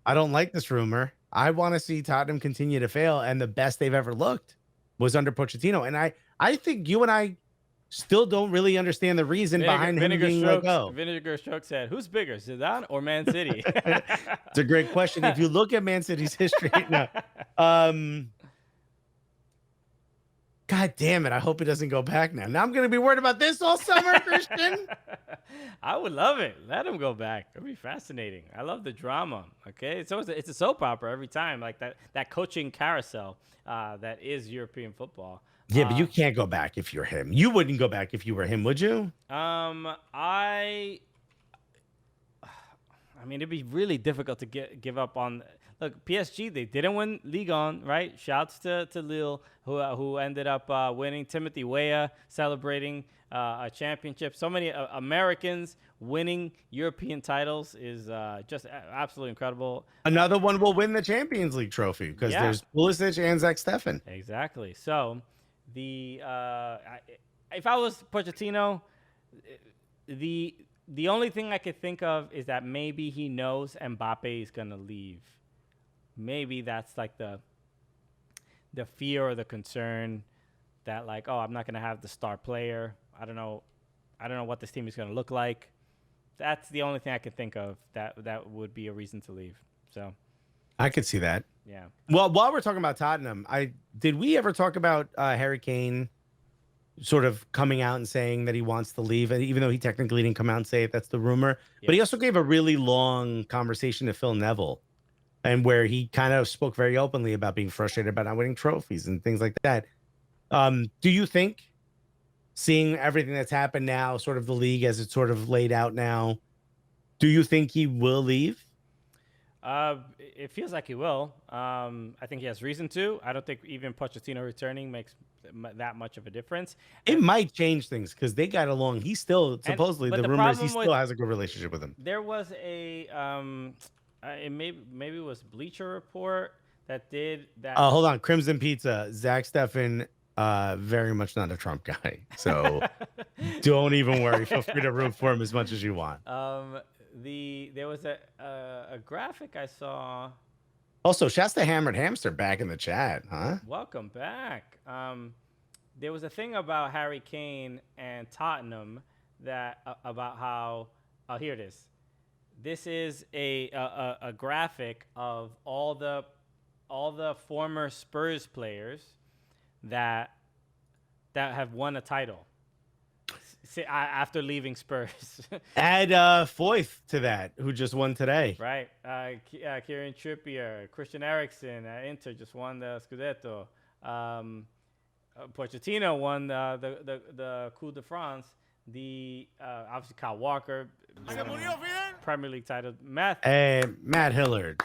I don't like this rumor. I want to see Tottenham continue to fail, and the best they've ever looked was under Pochettino. And I think you and I still don't really understand the reason behind him being let go. Vinegar Stroke said, "Who's bigger, Zidane or Man City?" It's a great question. If you look at Man City's history, no. God damn it! I hope it doesn't go back now. Now I'm going to be worried about this all summer, Christian. I would love it. Let him go back. It'd be fascinating. I love the drama. Okay, it's a soap opera every time, like that coaching carousel that is European football. Yeah, but you can't go back if you're him. You wouldn't go back if you were him, would you? I mean, it'd be really difficult to give up on. Look, PSG, they didn't win Liga, right? Shouts to Lille, who ended up winning. Timothy Weah celebrating a championship. So many Americans winning European titles is just absolutely incredible. Another one will win the Champions League trophy because there's Pulisic and Zach Steffen. Exactly. So if I was Pochettino, the only thing I could think of is that maybe he knows Mbappe is going to leave. Maybe that's like the fear or the concern that, like, oh, I'm not going to have the star player. I don't know what this team is going to look like. That's the only thing I could think of that would be a reason to leave. So I could see that. Yeah. Well, while we're talking about Tottenham, did we ever talk about Harry Kane sort of coming out and saying that he wants to leave, and even though he technically didn't come out and say it, that's the rumor. Yes. But he also gave a really long conversation to Phil Neville, and where he kind of spoke very openly about being frustrated about not winning trophies and things like that. Do you think, seeing everything that's happened now, sort of the league as it's sort of laid out now, do you think he will leave? It feels like he will. I think he has reason to. I don't think even Pochettino returning makes that much of a difference. It might change things because they got along. He still, supposedly, the rumor is he still has a good relationship with him. There was a, maybe it was Bleacher Report that did that. Hold on. Crimson Pizza. Zach Steffen, very much not a Trump guy. So don't even worry. Feel free to root for him as much as you want. There was a graphic I saw. Also, shouts to Hammered Hamster back in the chat, huh? Welcome back. There was a thing about Harry Kane and Tottenham that about how here it is. This is a graphic of all the former Spurs players that have won a title after leaving Spurs. Add Foyth to that, who just won today. Right. Kieran Trippier, Christian Eriksen at Inter just won the Scudetto. Pochettino won the Coup de France. Obviously Kyle Walker, Premier League title. Matt Hillard.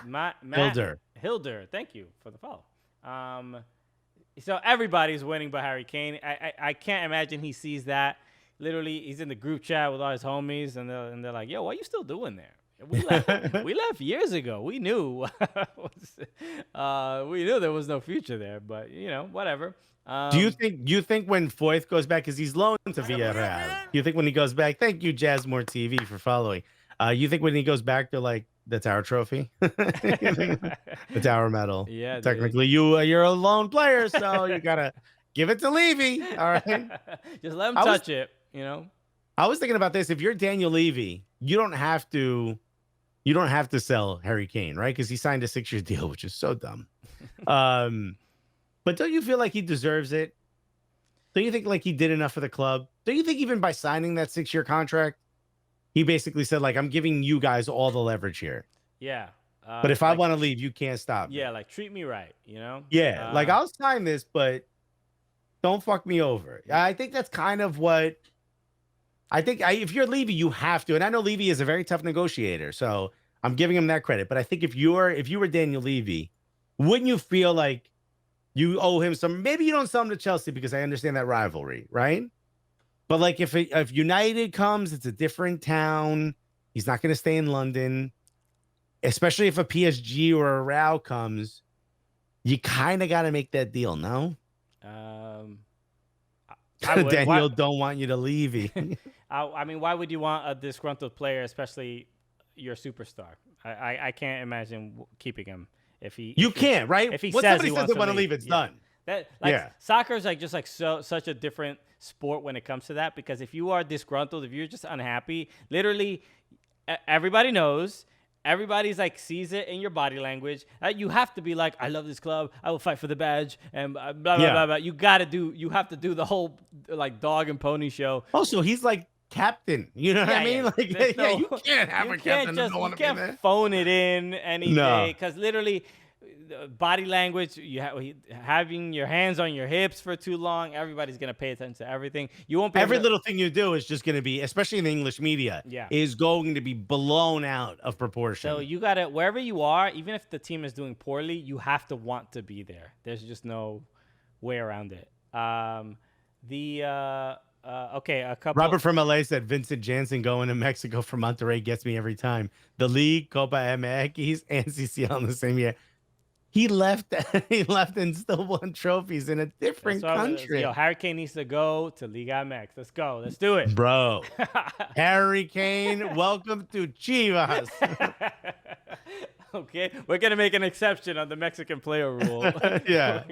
Hilder. Thank you for the follow. So everybody's winning but Harry Kane. I can't imagine he sees that. Literally, he's in the group chat with all his homies, and they're like, "Yo, what are you still doing there? We left years ago. We knew there was no future there, but whatever." Do you think when Foyth goes back, because he's loaned to Villareal, do you think when he goes back, thank you, Jazzmore TV, for following. You think when he goes back, they're like, that's our trophy, the Tower Medal. Yeah, technically, you're a lone player, so you gotta give it to Levy. All right, just let him touch it. I was thinking about this. If you're Daniel Levy, you don't have to sell Harry Kane, right? Because he signed a 6-year deal, which is so dumb. But don't you feel like he deserves it? Don't you think like he did enough for the club? Don't you think even by signing that 6-year contract, he basically said, like, I'm giving you guys all the leverage here? Yeah. But if I want to leave, you can't stop me. Yeah, like treat me right, Yeah, like I'll sign this, but don't fuck me over. I think that's kind of what I think. If you're Levy, you have to. And I know Levy is a very tough negotiator, so I'm giving him that credit. But I think if you were Daniel Levy, wouldn't you feel like you owe him some? Maybe you don't sell him to Chelsea because I understand that rivalry, right? But like if United comes, it's a different town. He's not going to stay in London, especially if a PSG or a Real comes. You kind of got to make that deal, no? Daniel don't want you to leave. I mean, why would you want a disgruntled player, especially your superstar? I can't imagine keeping him if he. You can't, right? If he Once says somebody he says wants they want to leave, it's done. Soccer is like such a different sport when it comes to that, because if you are disgruntled, if you're just unhappy, literally everybody knows. Everybody's like sees it in your body language. You have to be like, I love this club. I will fight for the badge and blah blah blah blah. You have to do the whole like dog and pony show. Also, he's like captain. You know what I mean? Like, you can't have a captain. You can't phone it in any day, because literally, body language. Having your hands on your hips for too long. Everybody's gonna pay attention to everything. You won't be little thing you do is just gonna be, especially in the English media, is going to be blown out of proportion. So you gotta, wherever you are, even if the team is doing poorly, you have to want to be there. There's just no way around it. Okay, a couple. Robert from LA said Vincent Janssen going to Mexico from Monterrey gets me every time. The league, Copa MX, and CCL in the same year. He left and still won trophies in a different country. Harry Kane needs to go to Liga MX. Let's go. Let's do it. Bro. Harry Kane, welcome to Chivas. Okay. We're going to make an exception on the Mexican player rule. Yeah.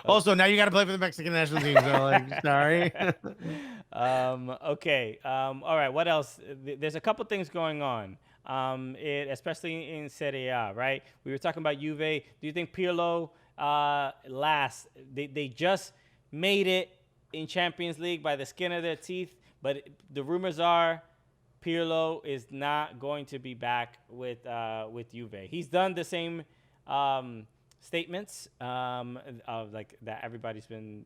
Also, now you got to play for the Mexican national team. So, like, sorry. Okay. All right. What else? There's a couple things going on. Especially in Serie A, right? We were talking about Juve. Do you think Pirlo lasts? They just made it in Champions League by the skin of their teeth, but the rumors are Pirlo is not going to be back with Juve. He's done the same statements of like that everybody's been,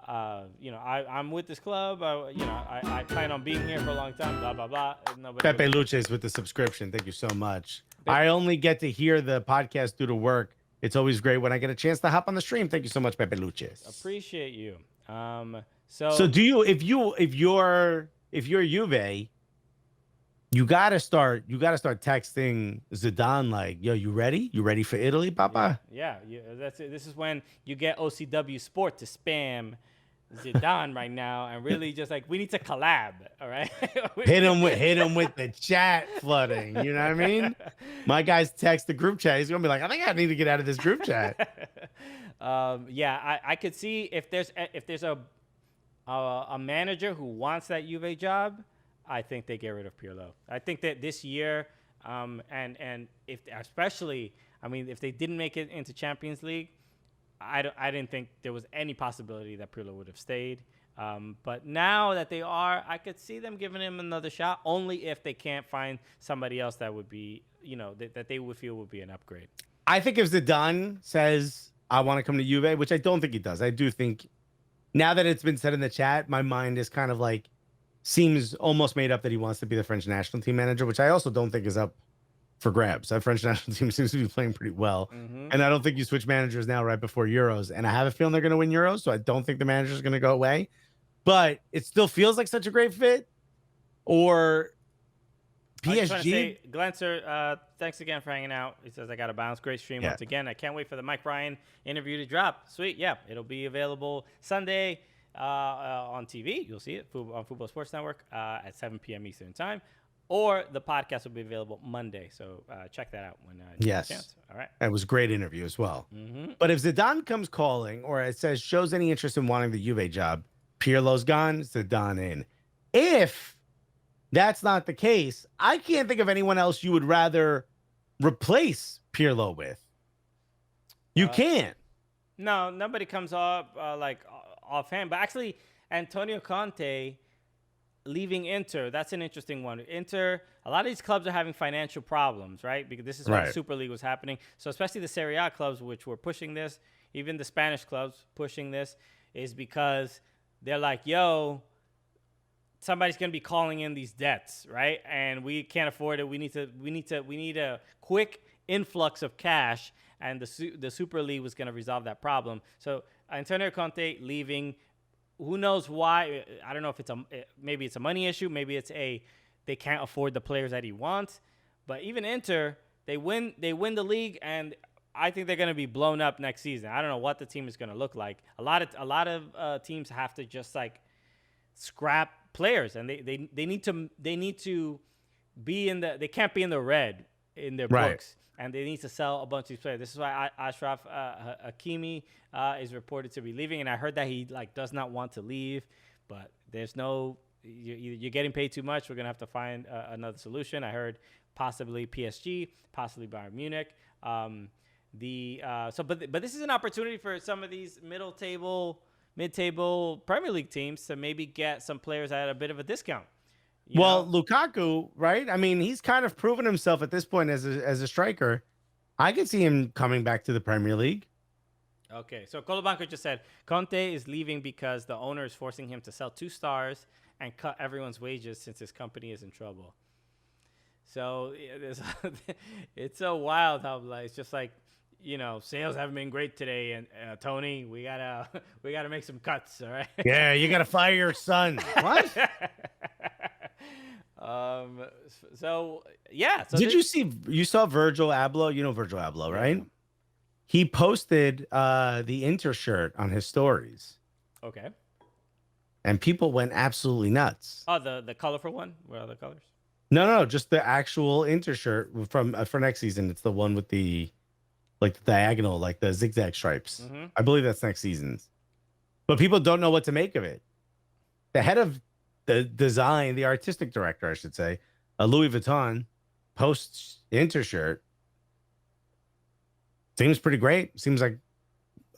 I'm with this club. I plan on being here for a long time. Blah blah blah. Pepe Luches with the subscription. Thank you so much. I only get to hear the podcast due to work. It's always great when I get a chance to hop on the stream. Thank you so much, Pepe Luches. Appreciate you. So do you? If you're Juve, you gotta start texting Zidane like, yo, you ready? You ready for Italy, Papa? Yeah. That's it. This is when you get OCW Sport to spam Zidane right now and really just like, we need to collab, all right? hit him with the chat flooding. You know what I mean? My guys text the group chat. He's gonna be like, I think I need to get out of this group chat. I could see if there's a manager who wants that Juve job, I think they get rid of Pirlo. I think that this year, and if they didn't make it into Champions League, I didn't think there was any possibility that Pirlo would have stayed. But now that they are, I could see them giving him another shot, only if they can't find somebody else that would be, that they would feel would be an upgrade. I think if Zidane says, I want to come to Juve, which I don't think he does. I do think, now that it's been said in the chat, my mind is kind of like, seems almost made up that he wants to be the French national team manager, which I also don't think is up for grabs. That French national team seems to be playing pretty well. Mm-hmm. And I don't think you switch managers now right before Euros. And I have a feeling they're going to win Euros, so I don't think the manager is going to go away. But it still feels like such a great fit. Or PSG. Glenser, thanks again for hanging out. He says, I got to bounce. Great stream once again. I can't wait for the Mike Bryan interview to drop. Sweet. Yeah, it'll be available Sunday on TV. You'll see it on Football Sports Network at 7 p.m. Eastern Time. Or the podcast will be available Monday. So check that out when you get a chance. All right. That was a great interview as well. Mm-hmm. But if Zidane comes calling, or it says shows any interest in wanting the Juve job, Pirlo's gone, Zidane in. If that's not the case, I can't think of anyone else you would rather replace Pirlo with. You can't. No, nobody comes up offhand. But actually, Antonio Conte leaving Inter, that's an interesting one. Inter, a lot of these clubs are having financial problems, right? Because this is when the Super League was happening. So especially the Serie A clubs, which were pushing this, even the Spanish clubs pushing this, is because they're like, yo, somebody's going to be calling in these debts, right? And we can't afford it. We need a quick influx of cash, and the Super League was going to resolve that problem. So Antonio Conte leaving. Who knows why? I don't know if maybe it's a money issue. Maybe it's they can't afford the players that he wants. But even Inter, they win the league, and I think they're going to be blown up next season. I don't know what the team is going to look like. A lot of teams have to just like scrap players, and they need to be in they can't be in the red in their books. And they need to sell a bunch of these players. This is why Ashraf Hakimi is reported to be leaving. And I heard that he does not want to leave. But there's you're getting paid too much. We're going to have to find another solution. I heard possibly PSG, possibly Bayern Munich. But this is an opportunity for some of these mid-table Premier League teams to maybe get some players at a bit of a discount. Lukaku, right? I mean, he's kind of proven himself at this point as a striker. I could see him coming back to the Premier League. Okay, so Colobanco just said Conte is leaving because the owner is forcing him to sell 2 stars and cut everyone's wages since his company is in trouble. So it's so wild how it's just like, sales haven't been great today, and Tony, we gotta make some cuts, all right? Yeah, you gotta fire your son. What? So yeah. So you saw Virgil Abloh? You know Virgil Abloh, right? Yeah. He posted the Inter shirt on his stories. Okay. And people went absolutely nuts. Oh, the colorful one? What are the colors? No, just the actual Inter shirt for next season. It's the one with the diagonal, the zigzag stripes. Mm-hmm. I believe that's next season's. But people don't know what to make of it. The head of the design, the artistic director, I should say, Louis Vuitton, posts Inter shirt. Seems pretty great. Seems like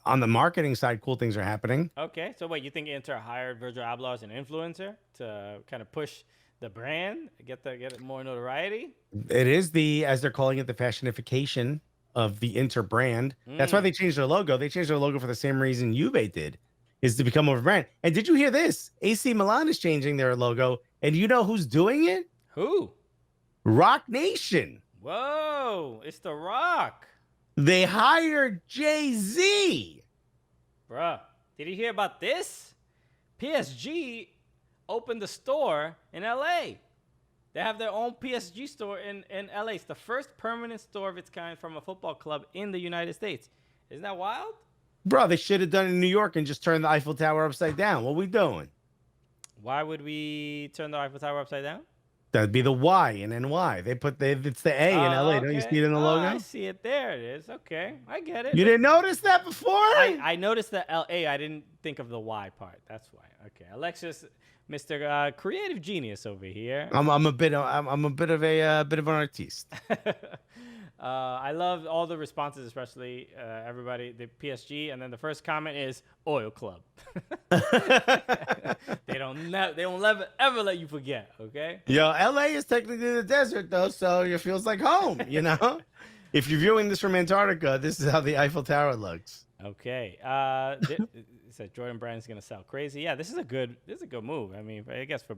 on the marketing side, cool things are happening. Okay, so wait, you think Inter hired Virgil Abloh as an influencer to kind of push the brand, get more notoriety? It is as they're calling it, the fashionification of the Inter brand. That's why they changed their logo. They changed their logo for the same reason Juve did, is to become more of a brand. And did you hear this? AC Milan is changing their logo, and you know who's doing it? Who? Rock Nation. Whoa, it's The Rock. They hired Jay-Z. Bruh, did you hear about this? PSG opened a store in LA. They have their own PSG store in LA. It's the first permanent store of its kind from a football club in the United States. Isn't that wild? Bro, they should have done it in New York and just turned the Eiffel Tower upside down. What are we doing? Why would we turn the Eiffel Tower upside down? That'd be the Y in NY. It's the A in LA. Okay. Don't you see it in the logo? I see it. There it is. Okay, I get it. You didn't notice that before? I noticed the LA. I didn't think of the Y part. That's why. Okay, Alexis, Mr. Creative Genius over here. I'm a bit of an artiste. I love all the responses, especially everybody, the PSG, and then the first comment is Oil Club. They don't ever let you forget. Okay. Yo, LA is technically the desert though, so it feels like home. If you're viewing this from Antarctica, this is how the Eiffel Tower looks. Okay. Said Jordan Brand is gonna sell crazy. Yeah, this is a good move. I mean, I guess for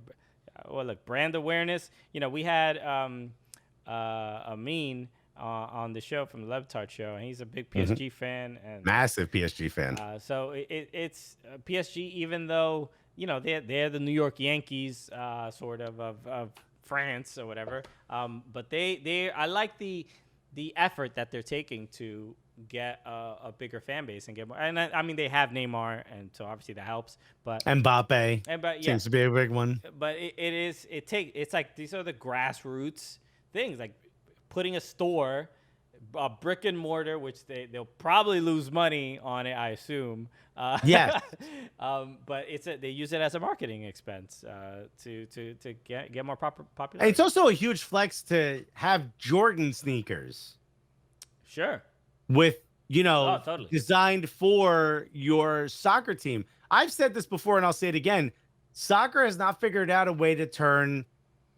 brand awareness. We had Amin on the show from the Levtard show, and he's a big PSG fan and massive PSG fan. So it's PSG, even though they're the New York Yankees, sort of France or whatever. But I like the effort that they're taking to get a bigger fan base and get more. And I mean, they have Neymar, and so obviously that helps. But Mbappe seems to be a big one. But it's like these are the grassroots things, like putting a store, a brick and mortar, which they'll probably lose money on it, I assume. Yes. But they use it as a marketing expense to get more popularity. And it's also a huge flex to have Jordan sneakers. Sure. With totally designed for your soccer team. I've said this before, and I'll say it again. Soccer has not figured out a way to turn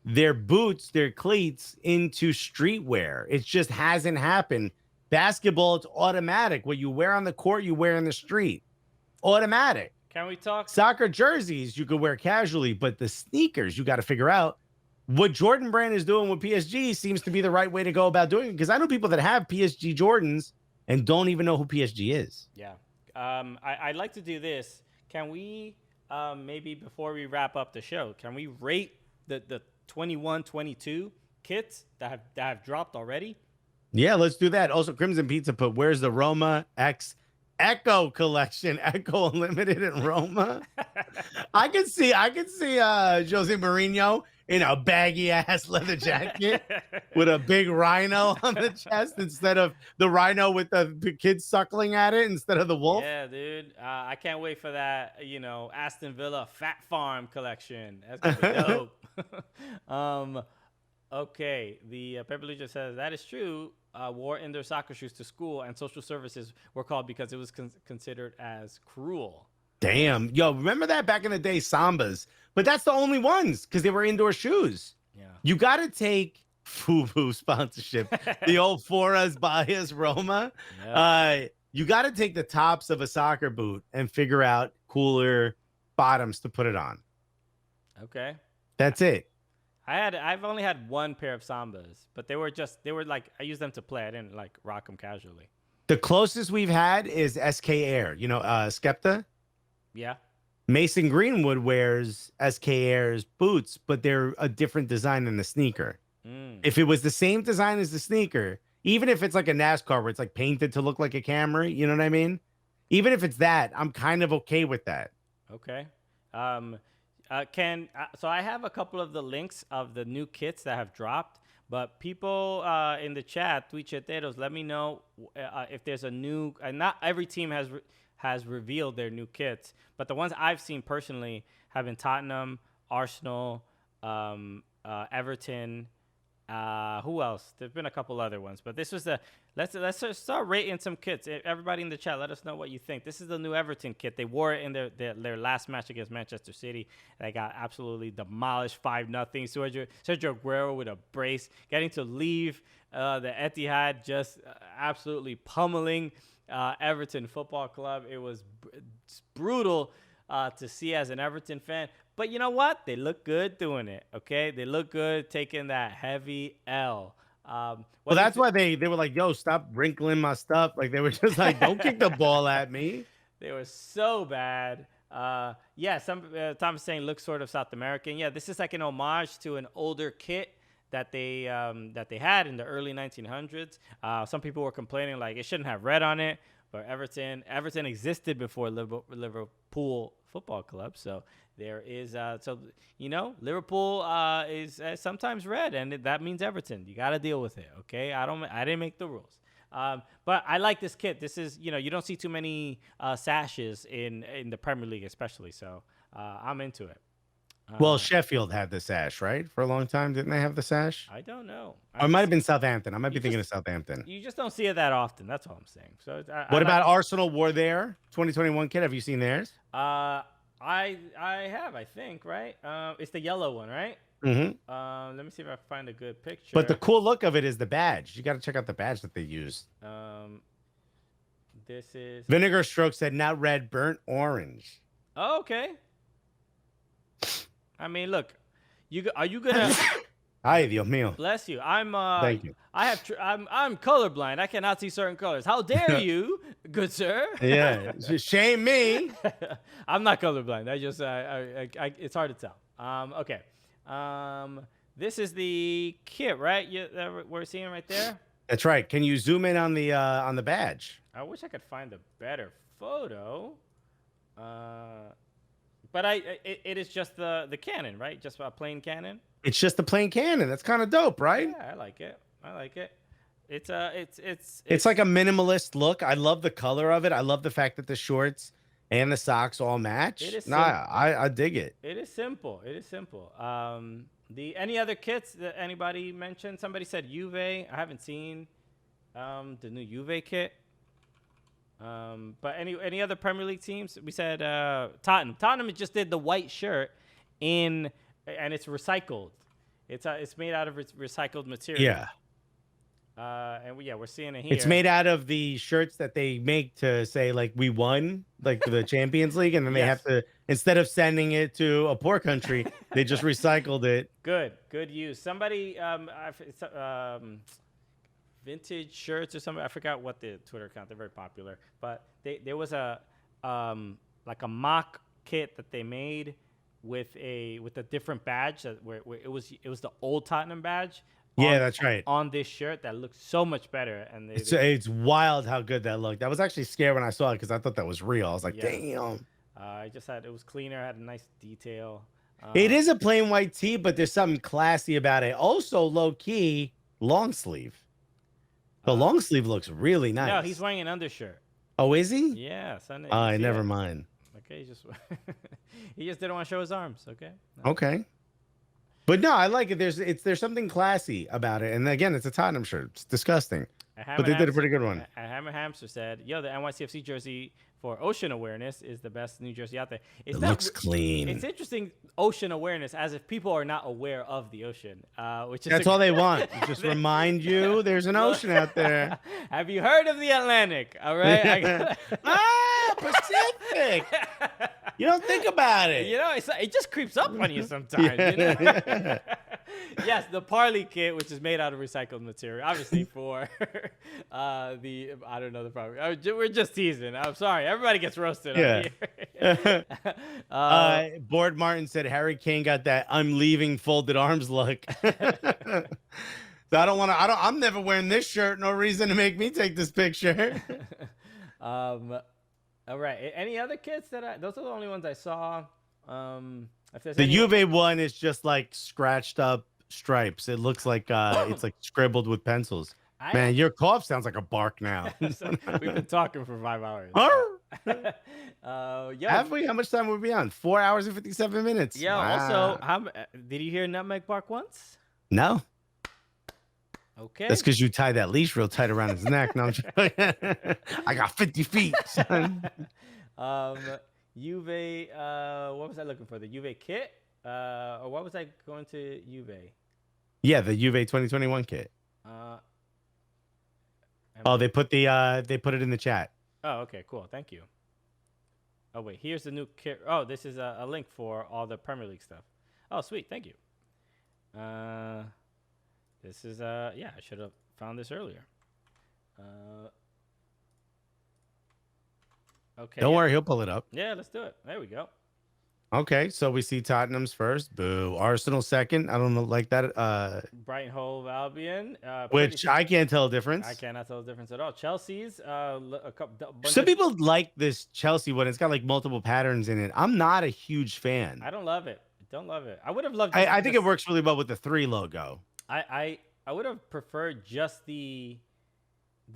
their boots, their cleats into streetwear. It just hasn't happened. Basketball, it's automatic. What you wear on the court, you wear in the street. Automatic. Can we talk? Soccer jerseys, you could wear casually, but the sneakers, you got to figure out what Jordan Brand is doing with PSG seems to be the right way to go about doing it. Because I know people that have PSG Jordans and don't even know who PSG is. Yeah. I'd like to do this. Can we, maybe before we wrap up the show, can we rate the 21-22 kits that have dropped already? Yeah, let's do that. Also, Crimson Pizza put, where's the Roma X Echo collection? Echo Unlimited and Roma. I can see Jose Mourinho in a baggy ass leather jacket with a big rhino on the chest instead of the rhino with the kids suckling at it instead of the wolf. Yeah, dude. I can't wait for that, Aston Villa Fat Farm collection. That's gonna be dope. Okay, the Pepper just says that is true. Wore indoor soccer shoes to school, and social services were called because it was considered as cruel. Damn. Yo, remember that back in the day, Sambas? But that's the only ones because they were indoor shoes. Yeah. You got to take FUBU sponsorship, the old Foras Bias Roma. Yeah. You got to take the tops of a soccer boot and figure out cooler bottoms to put it on. Okay. That's it. I've only had one pair of Sambas, but they were like, I used them to play. I didn't like rock them casually. The closest we've had is SK Air. Skepta? Yeah. Mason Greenwood wears SK Air's boots, but they're a different design than the sneaker. If it was the same design as the sneaker, even if it's like a NASCAR where it's like painted to look like a Camry, you know what I mean? Even if it's that, I'm kind of okay with that. Okay. So I have a couple of the links of the new kits that have dropped, but people in the chat, Twitcheteros, let me know if there's a new. And not every team has revealed their new kits, but the ones I've seen personally have been Tottenham, Arsenal, Everton. Who else? There's been a couple other ones, but this was let's start rating some kits. Everybody in the chat, let us know what you think. This is the new Everton kit. They wore it in their last match against Manchester City. They got absolutely demolished 5-0. Sergio Aguero with a brace, getting to leave the Etihad, just absolutely pummeling Everton Football Club. It was brutal to see as an Everton fan. But you know what? They look good doing it, okay? They look good taking that heavy L. Well, that's why they were like, yo, stop wrinkling my stuff. Like, they were just like, don't kick the ball at me. They were so bad. Yeah, Tom is saying looks sort of South American. Yeah, this is like an homage to an older kit that they had in the early 1900s. Some people were complaining like it shouldn't have red on it, but Everton existed before Liverpool Football Club, so there is Liverpool is sometimes red, and that means Everton. You got to deal with it, okay? I didn't make the rules. But I like this kit. This is, you don't see too many sashes in the Premier League, especially. So I'm into it. Well, Sheffield had the sash, right? For a long time. Didn't they have the sash? I don't know. Or it might have been Southampton. I might be thinking of Southampton. You just don't see it that often. That's all I'm saying. So what about Arsenal wore their 2021 kit? Have you seen theirs? I have, I think, right? It's the yellow one, right? Mm-hmm. Let me see if I find a good picture. But the cool look of it is the badge. You got to check out the badge that they used. This is Vinegar Stroke said not red, burnt orange. Oh, okay. I mean, look, are you gonna? Ay, Dios mío. Bless you. I'm. Thank you. I'm colorblind. I cannot see certain colors. How dare you, good sir? Yeah, shame me. I'm not colorblind. I just it's hard to tell. Okay. This is the kit, right? We're seeing right there. That's right. Can you zoom in on the badge? I wish I could find a better photo. But it is just the cannon, right? Just a plain cannon. It's just the plain cannon. That's kind of dope, right? Yeah, I like it. It's like a minimalist look. I love the color of it. I love the fact that the shorts and the socks all match. It is I dig it. It is simple. Any other kits that anybody mentioned? Somebody said Juve. I haven't seen the new Juve kit. But any other Premier League teams? We said Tottenham. Tottenham just did the white shirt, and it's recycled. It's made out of recycled material. Yeah. We're seeing it here. It's made out of the shirts that they make to say like we won like the Champions League, and then they have to, instead of sending it to a poor country, they just recycled it. Good use. Somebody vintage shirts or something. I forgot what the Twitter account. They're very popular, but there was a like a mock kit that they made with a different badge where it was the old Tottenham badge. Yeah, that's right. On this shirt that looks so much better, and it's wild how good that looked. I was actually scared when I saw it because I thought that was real. I was like, damn. It was cleaner, had a nice detail. It is a plain white tee, but there's something classy about it. Also, low key long sleeve. The long sleeve looks really nice. No, he's wearing an undershirt. Oh, is he? Yeah, Sunday. Never mind. Okay, he just didn't want to show his arms. Okay. No. Okay. But no, I like it. There's something classy about it, and again, it's a Tottenham shirt. It's disgusting, but they did a pretty good one. Hammer Hamster said, "Yo, the NYCFC jersey for ocean awareness is the best new jersey out there. It looks clean. It's interesting, ocean awareness, as if people are not aware of the ocean, which is that's all they want. Just remind you there's an ocean out there. Have you heard of the Atlantic? All right, Pacific. You don't think about it. You know, it just creeps up on you sometimes. You know? Yes, the Parley kit, which is made out of recycled material, obviously for I don't know the problem. We're just teasing. I'm sorry. Everybody gets roasted up here. Board Martin said Harry Kane got that "I'm leaving" folded arms look. So I'm never wearing this shirt. No reason to make me take this picture. All right. Any other kits those are the only ones I saw. If there's the Juve one is just like scratched up stripes. It looks like it's like scribbled with pencils. Man, your cough sounds like a bark now. We've been talking for 5 hours. Have we? How much time were we on? 4 hours and 57 minutes. Yeah. Wow. Also, did you hear Nutmeg bark once? No. Okay. That's because you tie that leash real tight around his neck. No, I got 50 feet, son. Juve, what was I looking for? The Juve kit? Or what was I going to Juve? Yeah, the Juve 2021 kit. They put it in the chat. Oh, okay, cool. Thank you. Oh, wait, here's the new kit. Oh, this is a link for all the Premier League stuff. Oh, sweet. Thank you. This is I should have found this earlier. Okay. Don't worry, he'll pull it up. Yeah, let's do it. There we go. Okay, so we see Tottenham's first. Boo. Arsenal second. I don't know, like that. Brighton Hove Albion. Which I can't tell a difference. I cannot tell the difference at all. Chelsea's. Some people like this Chelsea one. It's got like multiple patterns in it. I'm not a huge fan. I don't love it. Don't love it. I would have loved. I think it works really well with the 3 logo. I would have preferred just the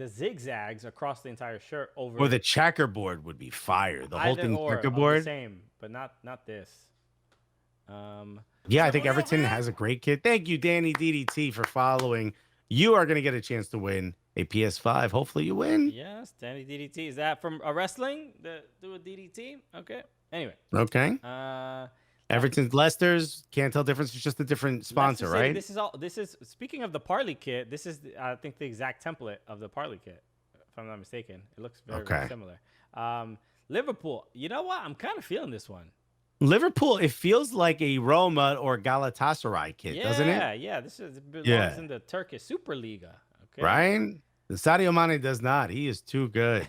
zigzags across the entire shirt over. Or the checkerboard would be fire. The whole thing checkerboard. Same, but not this. Yeah, I think Everton has a great kit. Thank you, Danny DDT, for following. You are going to get a chance to win a PS5. Hopefully you win. Yes, Danny DDT. Is that from a wrestling? Do a DDT? Okay. Anyway. Okay. Everton's, Leicester's, can't tell difference. It's just a different sponsor, right? This is speaking of the Parley kit. This is I think the exact template of the Parley kit, if I'm not mistaken. It looks very similar. Liverpool. You know what? I'm kind of feeling this one. Liverpool. It feels like a Roma or Galatasaray kit, doesn't it? Yeah. This belongs in the Turkish Superliga. Okay. Right. The Sadio Mane does not. He is too good.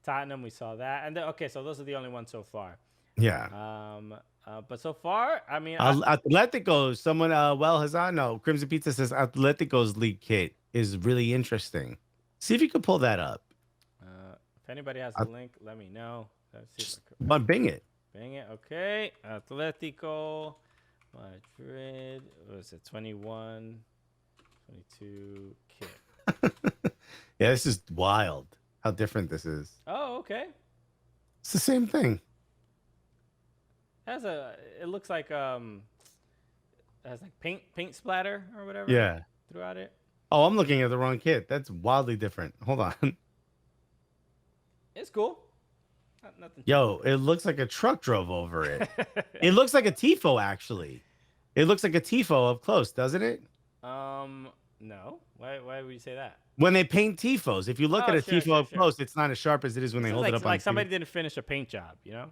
Tottenham. We saw that, and so those are the only ones so far. Yeah. But so far, I mean, Atletico's. Someone Crimson Pizza says Atletico's league kit is really interesting. See if you can pull that up. If anybody has a link, let me know. Let's see Bing it. Bing it. Okay. Atletico Madrid. What was it? 21, 22 kit. Yeah, this is wild. How different this is. Oh, okay. It's the same thing. It looks like it has like paint splatter or whatever. Yeah. Throughout it. Oh, I'm looking at the wrong kit. That's wildly different. Hold on. It's cool. Nothing. Yo, it looks like a truck drove over it. It looks like a tifo, actually. It looks like a tifo up close, doesn't it? No. Why would you say that? When they paint tifos, if you look at a tifo up close, it's not as sharp as it is when they hold it up on like somebody didn't finish a paint job, you know?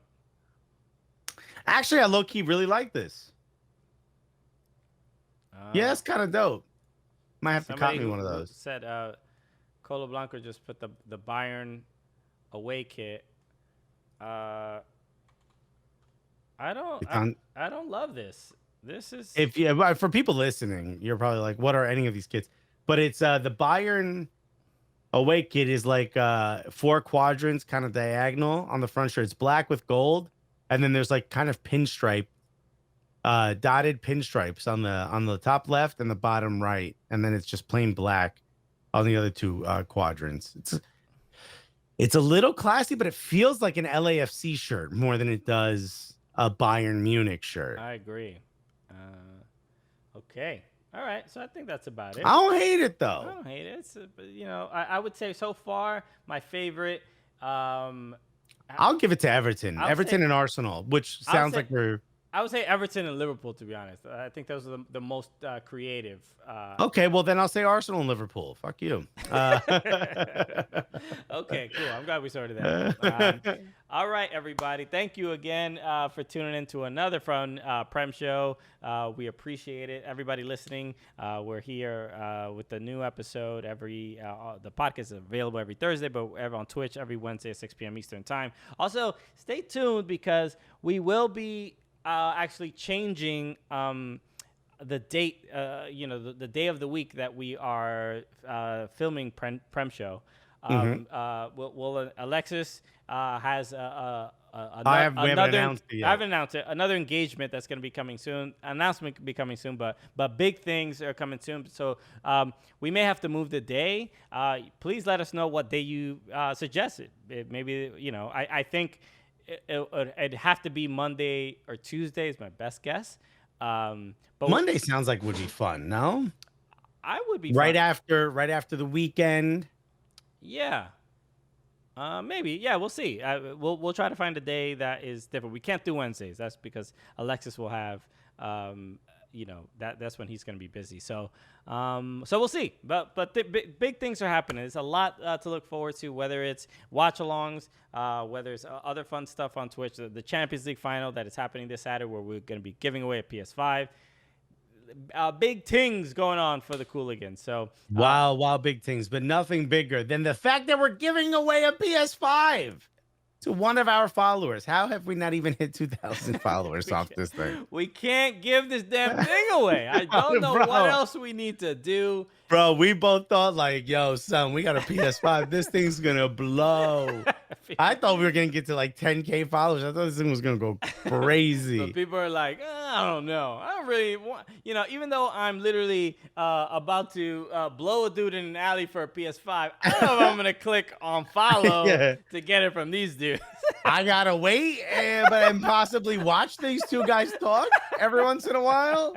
Actually, I low-key really like this. Yeah, it's kind of dope. Might have to copy me one of those. Said Colo Blanco just put the Bayern away kit. I don't love this. This is for people listening, you're probably like, what are any of these kits? But it's the Bayern away kit is like 4 quadrants, kind of diagonal on the front shirt. It's black with gold, and then there's like kind of pinstripe, dotted pinstripes on the top left and the bottom right, and then it's just plain black on the other 2 quadrants. It's a little classy, but it feels like an LAFC shirt more than it does a Bayern Munich shirt. I agree. Okay. All right. So I think that's about it. I don't hate it, though. I don't hate it. It's, I would say so far, my favorite. I'll give it to Everton. Everton and Arsenal, which sounds like we're... I would say Everton and Liverpool, to be honest. I think those are the most creative. Okay, well, then I'll say Arsenal and Liverpool. Fuck you. Okay, cool. I'm glad we sorted that. All right, everybody. Thank you again for tuning in to another fun Prem show. We appreciate it. Everybody listening, we're here with the new episode. The podcast is available every Thursday, but on Twitch every Wednesday at 6 p.m. Eastern Time. Also, stay tuned because we will be actually changing the date, the day of the week that we are filming Prem show. Alexis has I haven't announced it yet. I haven't announced it. Another engagement that's going to be coming soon. Announcement will be coming soon, but big things are coming soon. So we may have to move the day. Please let us know what day you suggested. Maybe I think. It'd have to be Monday or Tuesday is my best guess. But Monday sounds like would be fun. No, I would be right after the weekend. Yeah, maybe. Yeah, we'll see. We'll try to find a day that is different. We can't do Wednesdays. That's because Alexis will have that's when he's going to be busy. So we'll see. But big things are happening. There's a lot to look forward to, whether it's watch-alongs, whether it's other fun stuff on Twitch, the Champions League final that is happening this Saturday where we're going to be giving away a PS5. Big things going on for the Cooligans. So wow, big things, but nothing bigger than the fact that we're giving away a PS5 to one of our followers. How have we not even hit 2,000 followers off this thing? We can't give this damn thing away. I don't know what else we need to do. Bro, we both thought like, yo, son, we got a PS5. This thing's going to blow. I thought we were going to get to like 10K followers. I thought this thing was going to go crazy. But people are like, I don't know. I don't really want, even though I'm literally about to blow a dude in an alley for a PS5, I don't know if I'm going to click on follow to get it from these dudes. I got to wait and possibly watch these 2 guys talk every once in a while.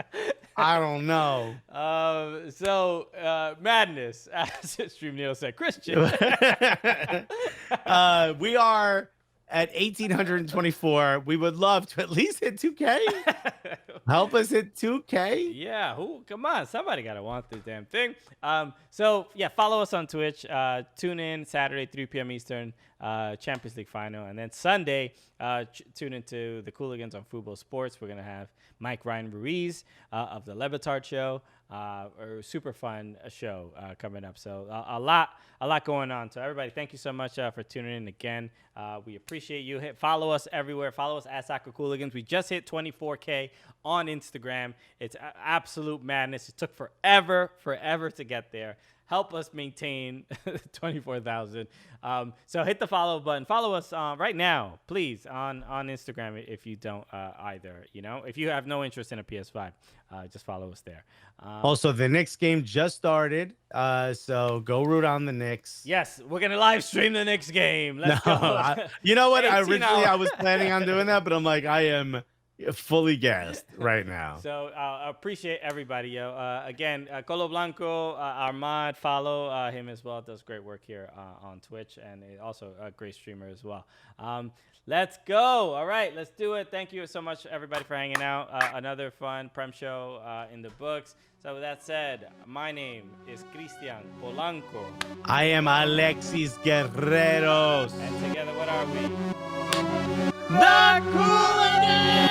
I don't know. Madness, as Stream Neil said. Christian. We are at 1,824. We would love to at least hit 2K. Help us hit 2K. Yeah, come on. Somebody got to want this damn thing. Follow us on Twitch. Tune in Saturday, 3 p.m. Eastern, Champions League final. And then Sunday, tune into the Cooligans on Fubo Sports. We're going to have Mike Ryan Ruiz of the Levitard Show. A super fun show coming up. So a lot going on. So everybody, thank you so much for tuning in again. We appreciate you. Follow us everywhere. Follow us at Soccer Cooligans. We just hit 24K on Instagram. It's absolute madness. It took forever to get there. Help us maintain 24,000. So hit the follow button. Follow us right now, please, on Instagram if you don't either. If you have no interest in a PS5, just follow us there. Also, the Knicks game just started, so go root on the Knicks. Yes, we're going to live stream the Knicks game. Let's go. You know what? I was planning on doing that, but I'm like, I am fully gassed right now. So I appreciate everybody, yo. Again, Colo Blanco, Armad, follow him as well. Does great work here on Twitch, and also a great streamer as well. Let's go. All right, let's do it. Thank you so much, everybody, for hanging out. Another fun Prem show in the books. So with that said, my name is Cristian Polanco. I am Alexis Guerreros. And together, what are we? The Cooligans!